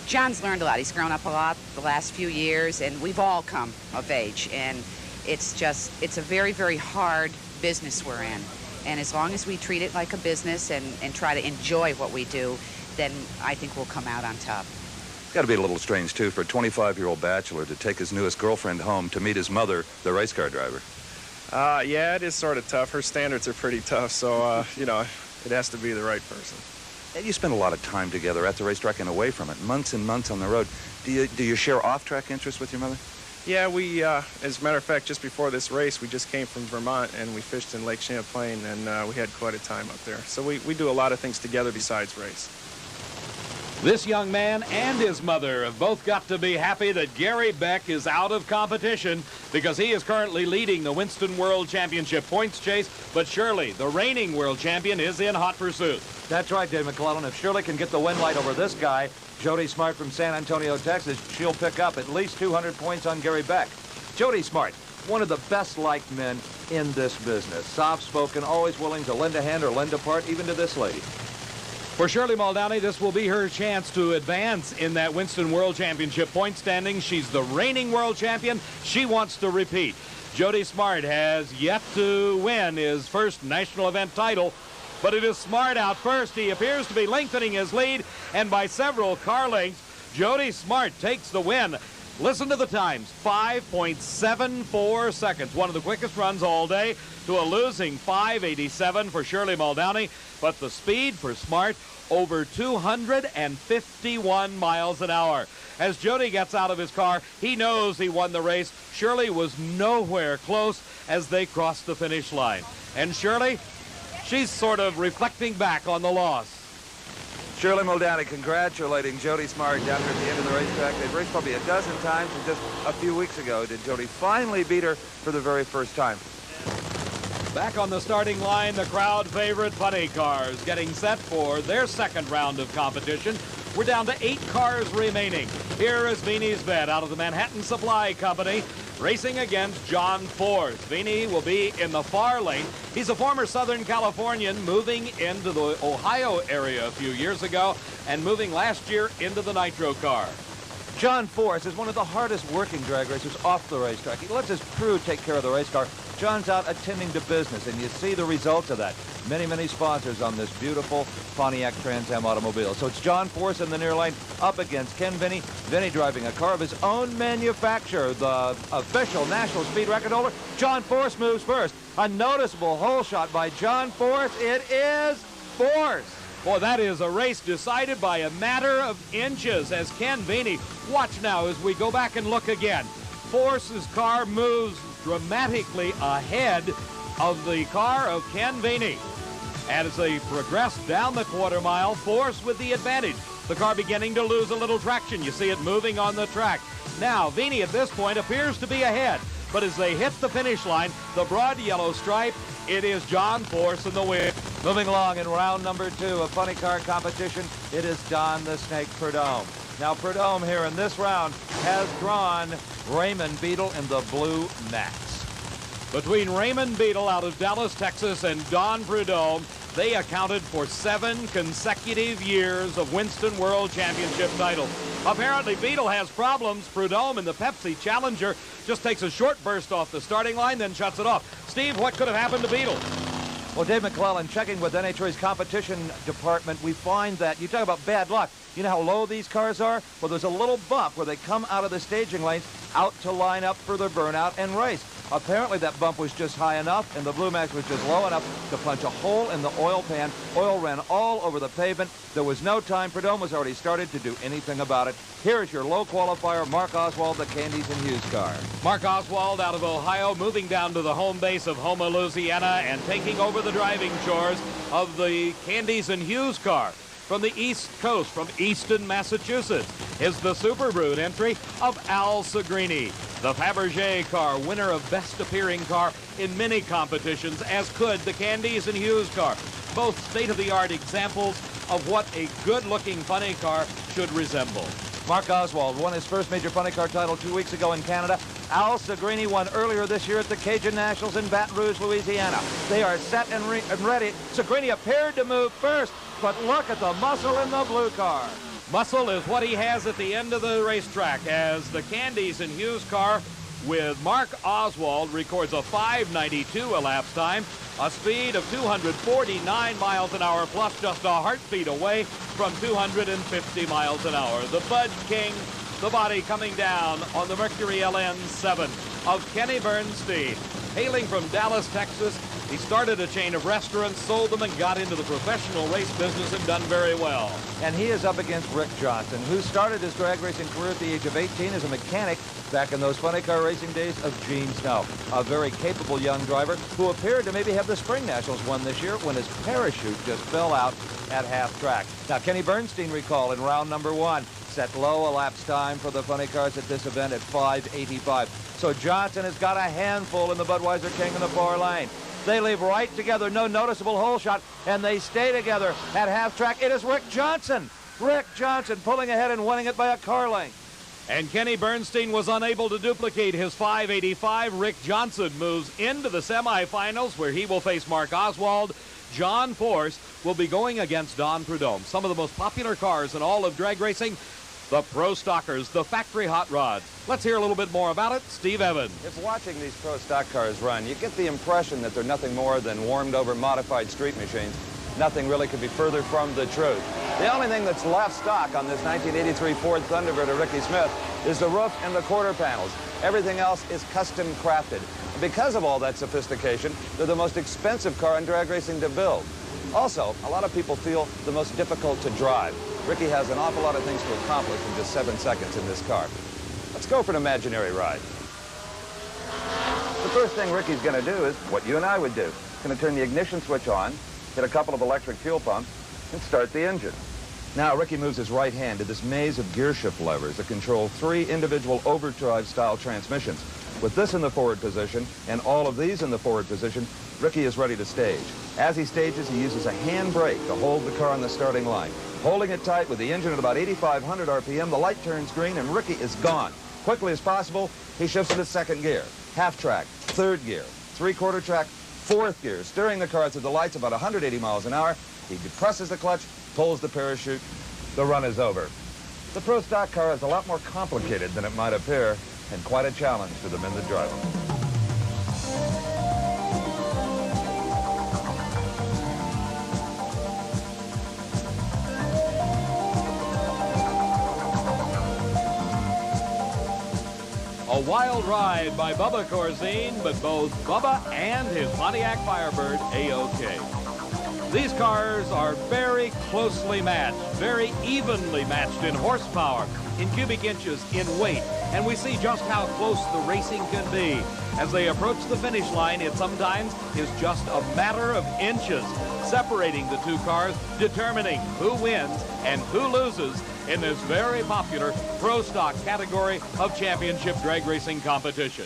John's learned a lot. He's grown up a lot the last few years, and we've all come of age, and it's a very, very hard business we're in. And as long as we treat it like a business and try to enjoy what we do, then I think we'll come out on top. It's got to be a little strange, too, for a 25-year-old bachelor to take his newest girlfriend home to meet his mother, the race car driver. Yeah, it is sort of tough. Her standards are pretty tough, so, you know, it has to be the right person. And you spend a lot of time together at the racetrack and away from it, months and months on the road. Do you share off-track interests with your mother? Yeah, we, as a matter of fact, just before this race, we just came from Vermont, and we fished in Lake Champlain, and we had quite a time up there. So we do a lot of things together besides race. This young man and his mother have both got to be happy that Gary Beck is out of competition because he is currently leading the Winston World Championship points chase, but Shirley, the reigning world champion, is in hot pursuit. That's right, Dave McClellan. If Shirley can get the win light over this guy, Jody Smart from San Antonio, Texas, she'll pick up at least 200 points on Gary Beck. Jody Smart, one of the best-liked men in this business. Soft-spoken, always willing to lend a hand or lend a part, even to this lady. For Shirley Muldowney, this will be her chance to advance in that Winston World Championship point standing. She's the reigning world champion. She wants to repeat. Jody Smart has yet to win his first national event title, but it is Smart out first. He appears to be lengthening his lead, and by several car lengths, Jody Smart takes the win. Listen to the times, 5.74 seconds, one of the quickest runs all day, to a losing 5:87 for Shirley Muldowney, but the speed for Smart over 251 miles an hour. As Jody gets out of his car, he knows he won the race. Shirley was nowhere close as they crossed the finish line. And Shirley, she's sort of reflecting back on the loss. Shirley Muldowney congratulating Jody Smart down here at the end of the racetrack. They've raced probably a dozen times, and just a few weeks ago did Jody finally beat her for the very first time. Back on the starting line, the crowd favorite funny cars getting set for their second round of competition. We're down to 8 cars remaining. Here is Vini's Bet out of the Manhattan Supply Company, racing against John Force. Vini will be in the far lane. He's a former Southern Californian moving into the Ohio area a few years ago and moving last year into the Nitro car. John Force is one of the hardest working drag racers off the racetrack. He lets his crew take care of the race car. John's out attending to business, and you see the results of that. Many, many sponsors on this beautiful Pontiac Trans Am automobile. So it's John Force in the near lane up against Ken Vinny. Vinny driving a car of his own manufacture, the official national speed record holder. John Force moves first. A noticeable hole shot by John Force. It is Force. Boy, that is a race decided by a matter of inches as Ken Vinny. Watch now as we go back and look again. Force's car moves dramatically ahead of the car of Ken Vinny. And as they progress down the quarter mile, Force with the advantage. The car beginning to lose a little traction. You see it moving on the track. Now, Vinny at this point appears to be ahead. But as they hit the finish line, the broad yellow stripe, it is John Force in the win. Moving along in round number 2 of funny car competition, it is Don the Snake Prudhomme. Now, Prudhomme here in this round has drawn Raymond Beadle in the blue Max. Between Raymond Beadle out of Dallas, Texas, and Don Prudhomme, they accounted for 7 consecutive years of Winston World Championship titles. Apparently, Beadle has problems. Prudhomme in the Pepsi Challenger just takes a short burst off the starting line, then shuts it off. Steve, what could have happened to Beadle? Well, Dave McClellan, checking with NHRA's competition department, we find that, you talk about bad luck, you know how low these cars are? Well, there's a little bump where they come out of the staging lanes out to line up for their burnout and race. Apparently that bump was just high enough and the Blue Max was just low enough to punch a hole in the oil pan. Oil ran all over the pavement. There was no time. Prudhomme was already started to do anything about it. Here is your low qualifier, Mark Oswald, the Candies and Hughes car. Mark Oswald out of Ohio, moving down to the home base of Houma, Louisiana, and taking over the driving chores of the Candies and Hughes car. From the East Coast, from Easton, Massachusetts, is the Super Brute entry of Al Segrini. The Fabergé car, winner of Best Appearing Car in many competitions, as could the Candies and Hughes car. Both state-of-the-art examples of what a good-looking funny car should resemble. Mark Oswald won his first major funny car title 2 weeks ago in Canada. Al Segrini won earlier this year at the Cajun Nationals in Baton Rouge, Louisiana. They are set and ready. Segrini appeared to move first, but look at the muscle in the blue car. Muscle is what he has at the end of the racetrack as the Candies and Hughes car with Mark Oswald records a 5:92 elapsed time, a speed of 249 miles an hour, plus just a heartbeat away from 250 miles an hour. The Bud King, the body coming down on the Mercury LN7 of Kenny Bernstein. Hailing from Dallas, Texas, he started a chain of restaurants, sold them, and got into the professional race business and done very well. And he is up against Rick Johnson, who started his drag racing career at the age of 18 as a mechanic back in those funny car racing days of Gene Snow. A very capable young driver who appeared to maybe have the Spring Nationals won this year when his parachute just fell out at half track. Now, Kenny Bernstein, recall, in round number 1, set low elapsed time for the funny cars at this event at 5:85. So Johnson has got a handful in the Budweiser King in the far lane. They leave right together, no noticeable hole shot, and they stay together at half track. It is Rick Johnson. Rick Johnson pulling ahead and winning it by a car length. And Kenny Bernstein was unable to duplicate his 5:85. Rick Johnson moves into the semifinals where he will face Mark Oswald. John Force will be going against Don Prudhomme. Some of the most popular cars in all of drag racing, the Pro Stockers, the factory hot rods. Let's hear a little bit more about it. Steve Evans. If watching these Pro Stock cars run, you get the impression that they're nothing more than warmed-over modified street machines. Nothing really could be further from the truth. The only thing that's left stock on this 1983 Ford Thunderbird of Ricky Smith is the roof and the quarter panels. Everything else is custom crafted. Because of all that sophistication, they're the most expensive car in drag racing to build. Also, a lot of people feel the most difficult to drive. Ricky has an awful lot of things to accomplish in just 7 seconds in this car. Let's go for an imaginary ride. The first thing Ricky's going to do is what you and I would do. He's going to turn the ignition switch on, hit a couple of electric fuel pumps, and start the engine. Now, Ricky moves his right hand to this maze of gear shift levers that control 3 individual overdrive-style transmissions. With this in the forward position and all of these in the forward position, Ricky is ready to stage. As he stages, he uses a hand brake to hold the car on the starting line. Holding it tight with the engine at about 8,500 RPM, the light turns green and Ricky is gone. Quickly as possible, he shifts into second gear, half track, third gear, three-quarter track, fourth gear, steering the car through the lights about 180 miles an hour. He depresses the clutch, pulls the parachute. The run is over. The Pro Stock car is a lot more complicated than it might appear, and quite a challenge to the men that drive them. A wild ride by Bubba Corzine, but both Bubba and his Pontiac Firebird A-OK. These cars are very closely matched, very evenly matched in horsepower, in cubic inches, in weight, and we see just how close the racing can be. As they approach the finish line, it sometimes is just a matter of inches separating the two cars, determining who wins and who loses in this very popular Pro Stock category of championship drag racing competition.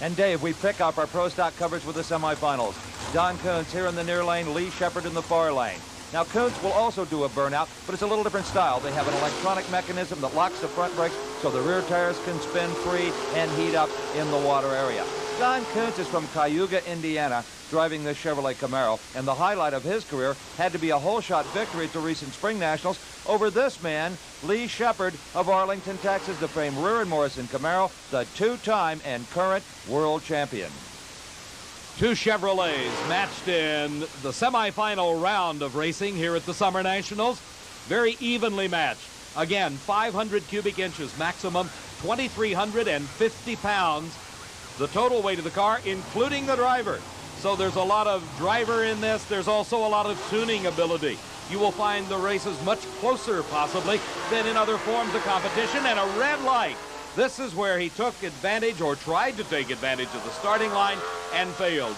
And Dave, we pick up our Pro Stock coverage with the semifinals. Don Kuntz here in the near lane, Lee Shepard in the far lane. Now, Kuntz will also do a burnout, but it's a little different style. They have an electronic mechanism that locks the front brakes so the rear tires can spin free and heat up in the water area. Don Kuntz is from Cayuga, Indiana, driving this Chevrolet Camaro, and the highlight of his career had to be a hole-shot victory at the recent Spring Nationals over this man, Lee Shepard of Arlington, Texas, the famed Rear and Morrison Camaro, the two-time and current world champion. Two Chevrolets matched in the semifinal round of racing here at the Summer Nationals. Very evenly matched. Again, 500 cubic inches maximum, 2,350 pounds. the total weight of the car, including the driver. So there's a lot of driver in this. There's also a lot of tuning ability. You will find the races much closer, possibly, than in other forms of competition. And a red light. This is where he took advantage, or tried to take advantage of the starting line, and failed.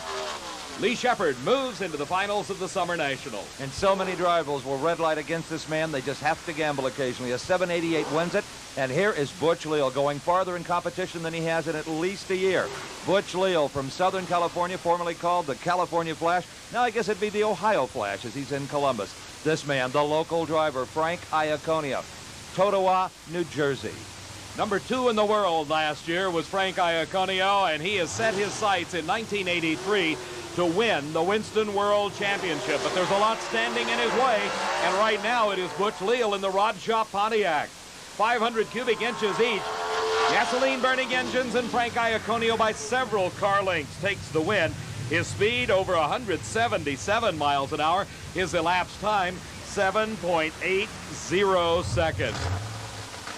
Lee Shepard moves into the finals of the Summer Nationals. And so many drivers will red light against this man. They just have to gamble occasionally. A 788 wins it. And here is Butch Leal going farther in competition than he has in at least a year. Butch Leal from Southern California, formerly called the California Flash. Now I guess it'd be the Ohio Flash as he's in Columbus. This man, the local driver, Frank Iaconio, Totowa, New Jersey. Number 2 in the world last year was Frank Iaconio, and he has set his sights in 1983 to win the Winston World Championship. But there's a lot standing in his way, and right now it is Butch Leal in the Rod Shaw Pontiac. 500 cubic inches each. Gasoline-burning engines, and Frank Iaconio by several car lengths takes the win. His speed over 177 miles an hour. His elapsed time 7.80 seconds.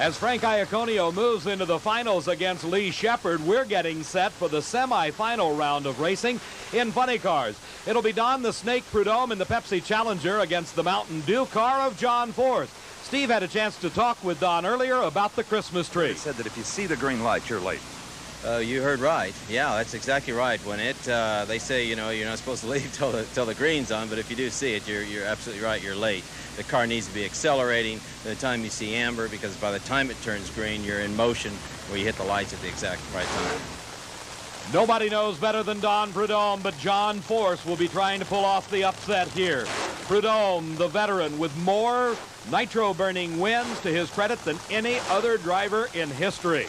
As Frank Iaconio moves into the finals against Lee Shepard, we're getting set for the semi-final round of racing in funny cars. It'll be Don the Snake Prudhomme in the Pepsi Challenger against the Mountain Dew car of John Force. Steve had a chance to talk with Don earlier about the Christmas tree. He said that if you see the green light, you're late. You heard right. Yeah, that's exactly right. When they say, you know, you're not supposed to leave till the green's on, but if you do see it, you're absolutely right. You're late. The car needs to be accelerating by the time you see amber, because by the time it turns green, you're in motion where you hit the lights at the exact right time. Nobody knows better than Don Prudhomme, but John Force will be trying to pull off the upset here. Prudhomme, the veteran, with more nitro-burning wins to his credit than any other driver in history.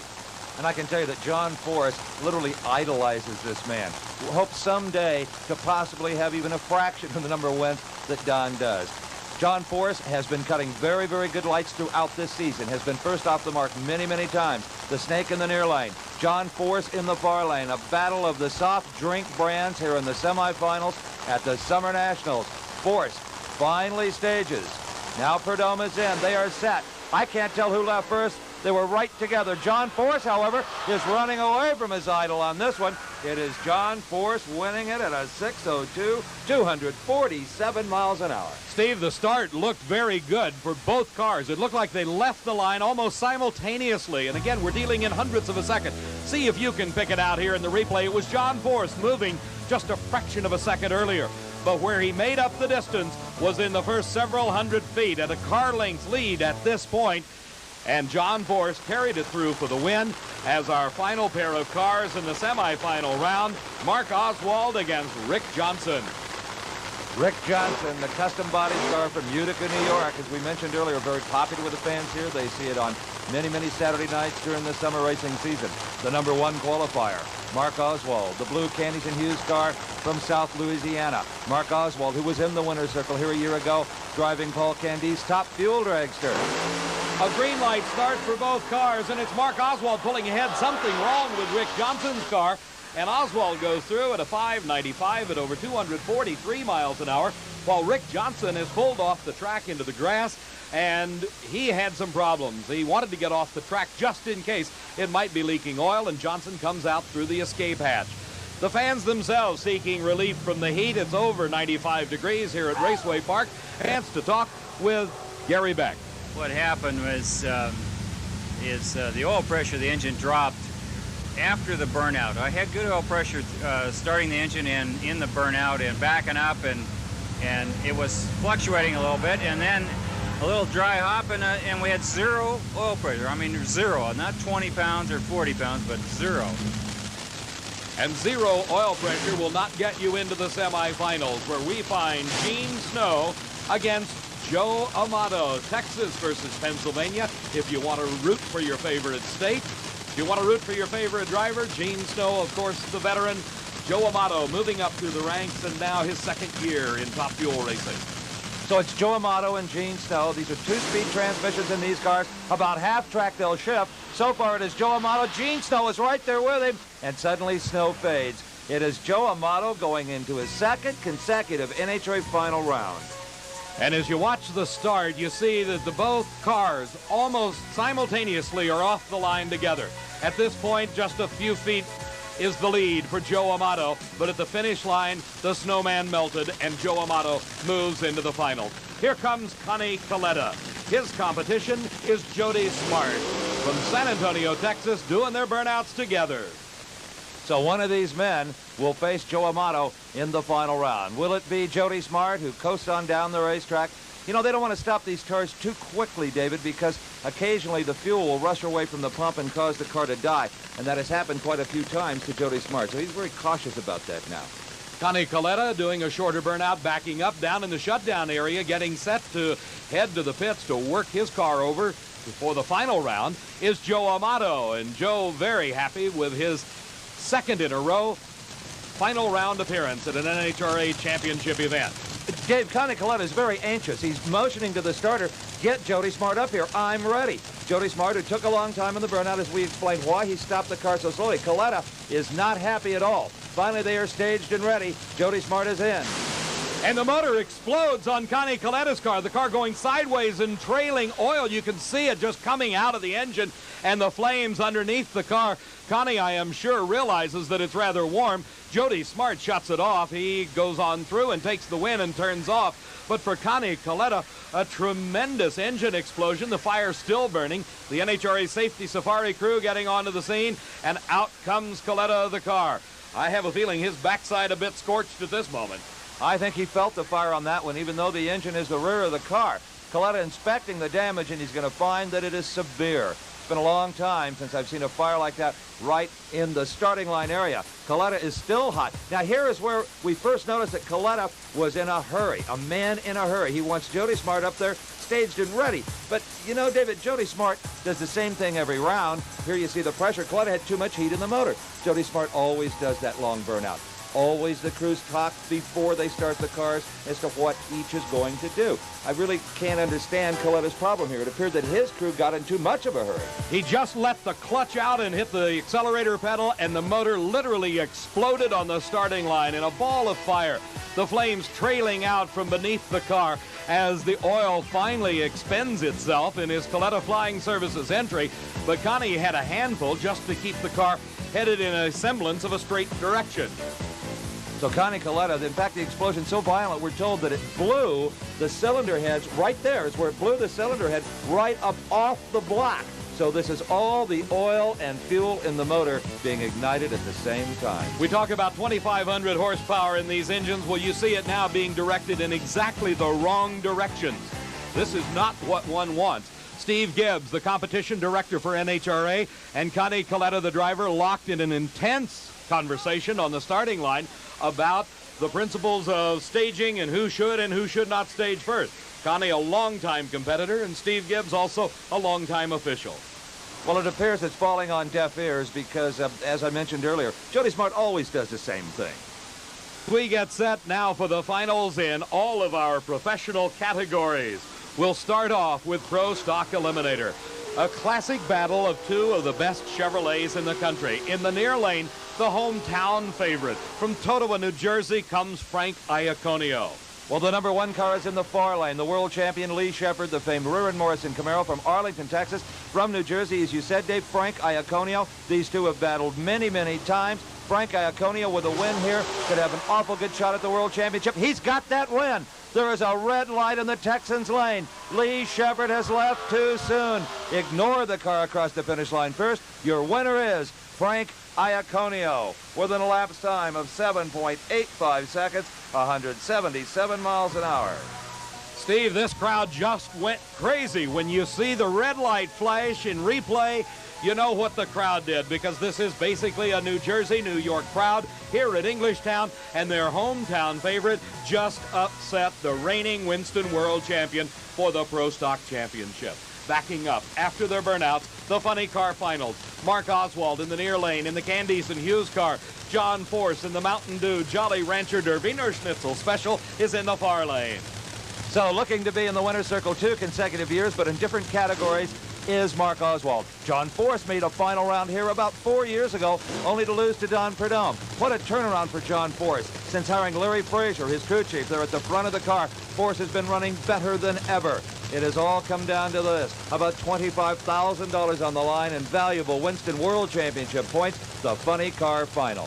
And I can tell you that John Force literally idolizes this man. We'll hope someday to possibly have even a fraction of the number of wins that Don does. John Force has been cutting very, very good lights throughout this season, has been first off the mark many, many times. The Snake in the near lane, John Force in the far lane. A battle of the soft drink brands here in the semifinals at the Summer Nationals. Force finally stages. Now Prudhomme is in. They are set. I can't tell who left first. They were right together. John Force, however, is running away from his idol on this one. It is John Force winning it at a 6:02, 247 miles an hour. Steve, the start looked very good for both cars. It looked like they left the line almost simultaneously. And again, we're dealing in hundredths of a second. See if you can pick it out here in the replay. It was John Force moving just a fraction of a second earlier. But where he made up the distance was in the first several hundred feet at a car length lead at this point. And John Force carried it through for the win as our final pair of cars in the semifinal round, Mark Oswald against Rick Johnson. Rick Johnson, the custom body car from Utica, New York, as we mentioned earlier, very popular with the fans here. They see it on many, many Saturday nights during the summer racing season. The number 1 qualifier, Mark Oswald, the blue Candies and Hughes car from South Louisiana. Mark Oswald, who was in the winner's circle here a year ago, driving Paul Candy's top fuel dragster. A green light start for both cars, and it's Mark Oswald pulling ahead. Something wrong with Rick Johnson's car, and Oswald goes through at a 5.95 at over 243 miles an hour, while Rick Johnson has pulled off the track into the grass, and he had some problems. He wanted to get off the track just in case it might be leaking oil, and Johnson comes out through the escape hatch. The fans themselves seeking relief from the heat. It's over 95 degrees here at Raceway Park. Chance to talk with Gary Beck. What happened was the oil pressure of the engine dropped after the burnout. I had good oil pressure starting the engine and in the burnout and backing up, and it was fluctuating a little bit, and then a little dry hop, and we had zero oil pressure. I mean, zero, not 20 pounds or 40 pounds, but zero. And zero oil pressure will not get you into the semifinals, where we find Gene Snow against Joe Amato. Texas versus Pennsylvania. If you want to root for your favorite state, if you want to root for your favorite driver, Gene Snow, of course, the veteran. Joe Amato moving up through the ranks, and now his second year in Top Fuel racing. So it's Joe Amato and Gene Snow. These are 2-speed transmissions in these cars. About half track they'll shift. So far it is Joe Amato. Gene Snow is right there with him. And suddenly Snow fades. It is Joe Amato going into his second consecutive NHRA final round. And as you watch the start, you see that both cars almost simultaneously are off the line together. At this point, just a few feet is the lead for Joe Amato, but at the finish line, the snowman melted and Joe Amato moves into the final. Here comes Connie Coletta. His competition is Jody Smart from San Antonio, Texas, doing their burnouts together. So one of these men will face Joe Amato in the final round. Will it be Jody Smart, who coasts on down the racetrack? You know, they don't want to stop these cars too quickly, David, because occasionally the fuel will rush away from the pump and cause the car to die. And that has happened quite a few times to Jody Smart. So he's very cautious about that now. Connie Coletta doing a shorter burnout, backing up down in the shutdown area, getting set to head to the pits to work his car over before the final round is Joe Amato. And Joe very happy with his second in a row final round appearance at an NHRA championship event. Dave, Connie Coletta is very anxious. He's motioning to the starter, get Jody Smart up here. I'm ready. Jody Smart, who took a long time in the burnout, as we explained why he stopped the car so slowly. Coletta is not happy at all. Finally, they are staged and ready. Jody Smart is in. And the motor explodes on Connie Coletta's car. The car going sideways and trailing oil. You can see it just coming out of the engine and the flames underneath the car. Connie, I am sure, realizes that it's rather warm. Jody Smart shuts it off. He goes on through and takes the win and turns off. But for Connie Coletta, a tremendous engine explosion. The fire still burning. The NHRA Safety Safari crew getting onto the scene, and out comes Coletta of the car. I have a feeling his backside a bit scorched at this moment. I think he felt the fire on that one, even though the engine is the rear of the car. Coletta inspecting the damage, and he's going to find that it is severe. It's been a long time since I've seen a fire like that right in the starting line area. Coletta is still hot. Now, here is where we first noticed that Coletta was in a hurry, a man in a hurry. He wants Jody Smart up there, staged and ready. But, you know, David, Jody Smart does the same thing every round. Here you see the pressure. Coletta had too much heat in the motor. Jody Smart always does that long burnout. Always the crews talk before they start the cars as to what each is going to do. I really can't understand Coletta's problem here. It appeared that his crew got in too much of a hurry. He just let the clutch out and hit the accelerator pedal, and the motor literally exploded on the starting line in a ball of fire. The flames trailing out from beneath the car as the oil finally expends itself in his Coletta Flying Services entry. But Connie had a handful just to keep the car headed in a semblance of a straight direction. So Connie Coletta, in fact, the explosion so violent, we're told that it blew the cylinder heads right there. Is where it blew the cylinder head right up off the block. So this is all the oil and fuel in the motor being ignited at the same time. We talk about 2,500 horsepower in these engines. Well, you see it now being directed in exactly the wrong directions. This is not what one wants. Steve Gibbs, the competition director for NHRA, and Connie Coletta, the driver, locked in an intense conversation on the starting line about the principles of staging and who should not stage first. Connie, a longtime competitor, and Steve Gibbs, also a longtime official. Well, it appears it's falling on deaf ears because, as I mentioned earlier, Jody Smart always does the same thing. We get set now for the finals in all of our professional categories. We'll start off with Pro Stock Eliminator, a classic battle of two of the best Chevrolets in the country. In the near lane, the hometown favorite. From Totowa, New Jersey, comes Frank Iaconio. Well, the number one car is in the far lane. The world champion Lee Shepard, the famed Ruin Morrison Camaro from Arlington, Texas. From New Jersey, as you said, Dave, Frank Iaconio. These two have battled many, many times. Frank Iaconio with a win here could have an awful good shot at the world championship. He's got that win. There is a red light in the Texans' lane. Lee Shepard has left too soon. Ignore the car across the finish line first. Your winner is Frank Iaconio with an elapsed time of 7.85 seconds, 177 miles an hour. Steve, this crowd just went crazy. When you see the red light flash in replay, you know what the crowd did, because this is basically a New Jersey, New York crowd here at Englishtown, and their hometown favorite just upset the reigning Winston World Champion for the Pro Stock Championship. Backing up after their burnouts, the funny car finals. Mark Oswald in the near lane in the Candice and Hughes car. John Force in the Mountain Dew Jolly Rancher Derviner Schnitzel Special is in the far lane. So looking to be in the winner's circle 2 consecutive years, but in different categories, is Mark Oswald. John Force made a final round here about 4 years ago, only to lose to Don Prudhomme. What a turnaround for John Force. Since hiring Larry Frazier, his crew chief, there at the front of the car, Force has been running better than ever. It has all come down to this. About $25,000 on the line and valuable Winston World Championship points, the funny car final.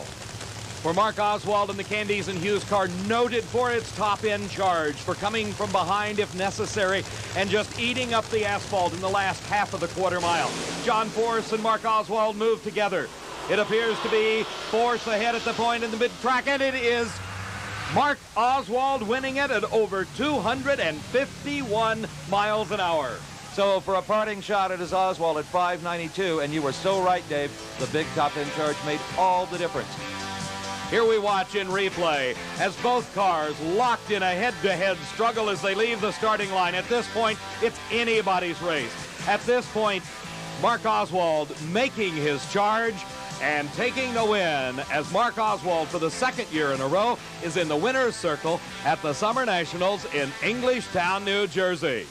For Mark Oswald and the Candies and Hughes car, noted for its top-end charge, for coming from behind if necessary, and just eating up the asphalt in the last half of the quarter mile. John Force and Mark Oswald move together. It appears to be Force ahead at the point in the mid-track, and it is Mark Oswald winning it at over 251 miles an hour. So for a parting shot, it is Oswald at 592, and you were so right, Dave. The big top-end charge made all the difference. Here we watch in replay as both cars locked in a head-to-head struggle as they leave the starting line. At this point, it's anybody's race. At this point, Mark Oswald making his charge and taking the win as Mark Oswald, for the second year in a row, is in the winner's circle at the Summer Nationals in Englishtown, New Jersey.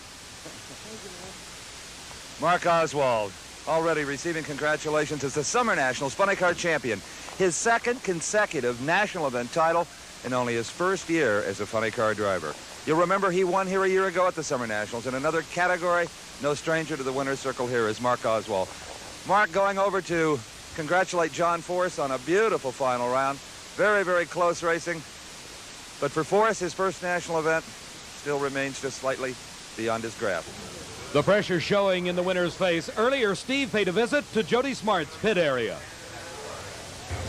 Mark Oswald already receiving congratulations as the Summer Nationals Funny Car champion. His second consecutive national event title in only his first year as a funny car driver. You'll remember he won here a year ago at the Summer Nationals in another category. No stranger to the winner's circle here is Mark Oswald. Mark going over to congratulate John Force on a beautiful final round. Very, very close racing. But for Force, his first national event still remains just slightly beyond his grasp. The pressure showing in the winner's face. Earlier, Steve paid a visit to Jody Smart's pit area.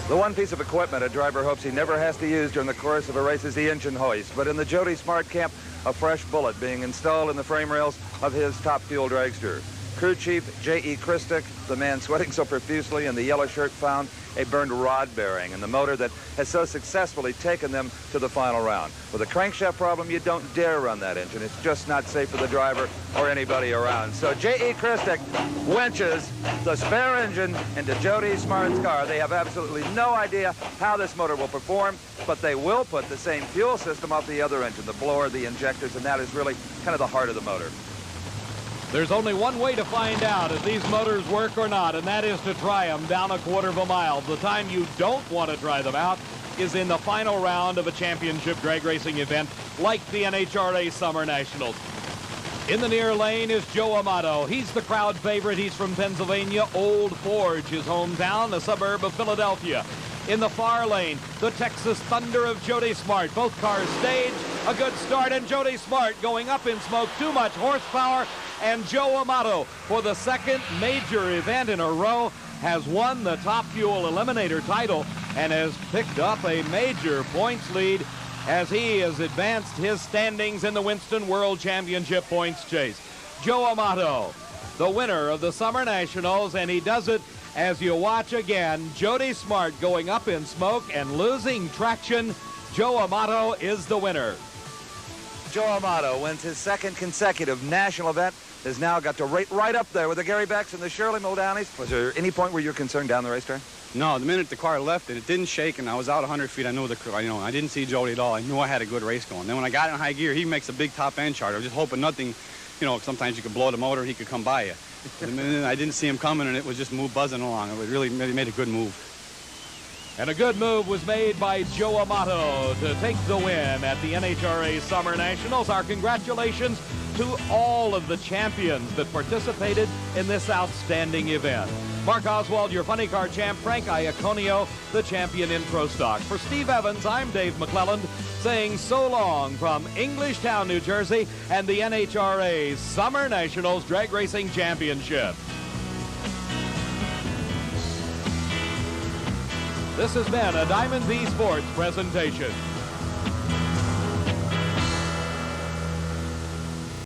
The one piece of equipment a driver hopes he never has to use during the course of a race is the engine hoist. But in the Jody Smart camp, a fresh bullet being installed in the frame rails of his top fuel dragster. Crew Chief J.E. Christic, the man sweating so profusely in the yellow shirt, found a burned rod bearing in the motor that has so successfully taken them to the final round. With a crankshaft problem, you don't dare run that engine. It's just not safe for the driver or anybody around. So J.E. Christic winches the spare engine into Jody Smart's car. They have absolutely no idea how this motor will perform, but they will put the same fuel system off the other engine, the blower, the injectors, and that is really kind of the heart of the motor. There's only one way to find out if these motors work or not, and that is to try them down a quarter of a mile. The time you don't want to try them out is in the final round of a championship drag racing event like the NHRA Summer Nationals. In the near lane is Joe Amato. He's the crowd favorite. He's from Pennsylvania, Old Forge, his hometown, a suburb of Philadelphia. In the far lane, the Texas Thunder of Jody Smart. Both cars stage, a good start, and Jody Smart going up in smoke. Too much horsepower, and Joe Amato, for the second major event in a row, has won the Top Fuel Eliminator title and has picked up a major points lead as he has advanced his standings in the Winston World Championship points chase. Joe Amato, the winner of the Summer Nationals, and he does it as you watch again Jody Smart going up in smoke and losing traction. Joe Amato is the winner. Joe Amato wins his second consecutive national event. Has now got to rate right up there with the Gary Becks and the Shirley Muldownies. Was there any point where you were concerned down the racetrack? No, the minute the car left it didn't shake, and I was out 100 feet. I knew I didn't see Jody at all. I knew I had a good race going. Then when I got in high gear, he makes a big top end charge. I was just hoping nothing, sometimes you could blow the motor, he could come by you. And then I didn't see him coming, and it was just buzzing along. It really made a good move. And a good move was made by Joe Amato to take the win at the NHRA Summer Nationals. Our congratulations to all of the champions that participated in this outstanding event. Mark Oswald, your funny car champ. Frank Iaconio, the champion in Pro Stock. For Steve Evans, I'm Dave McClelland, saying so long from Englishtown, New Jersey, and the NHRA Summer Nationals Drag Racing Championship. This has been a Diamond V Sports presentation.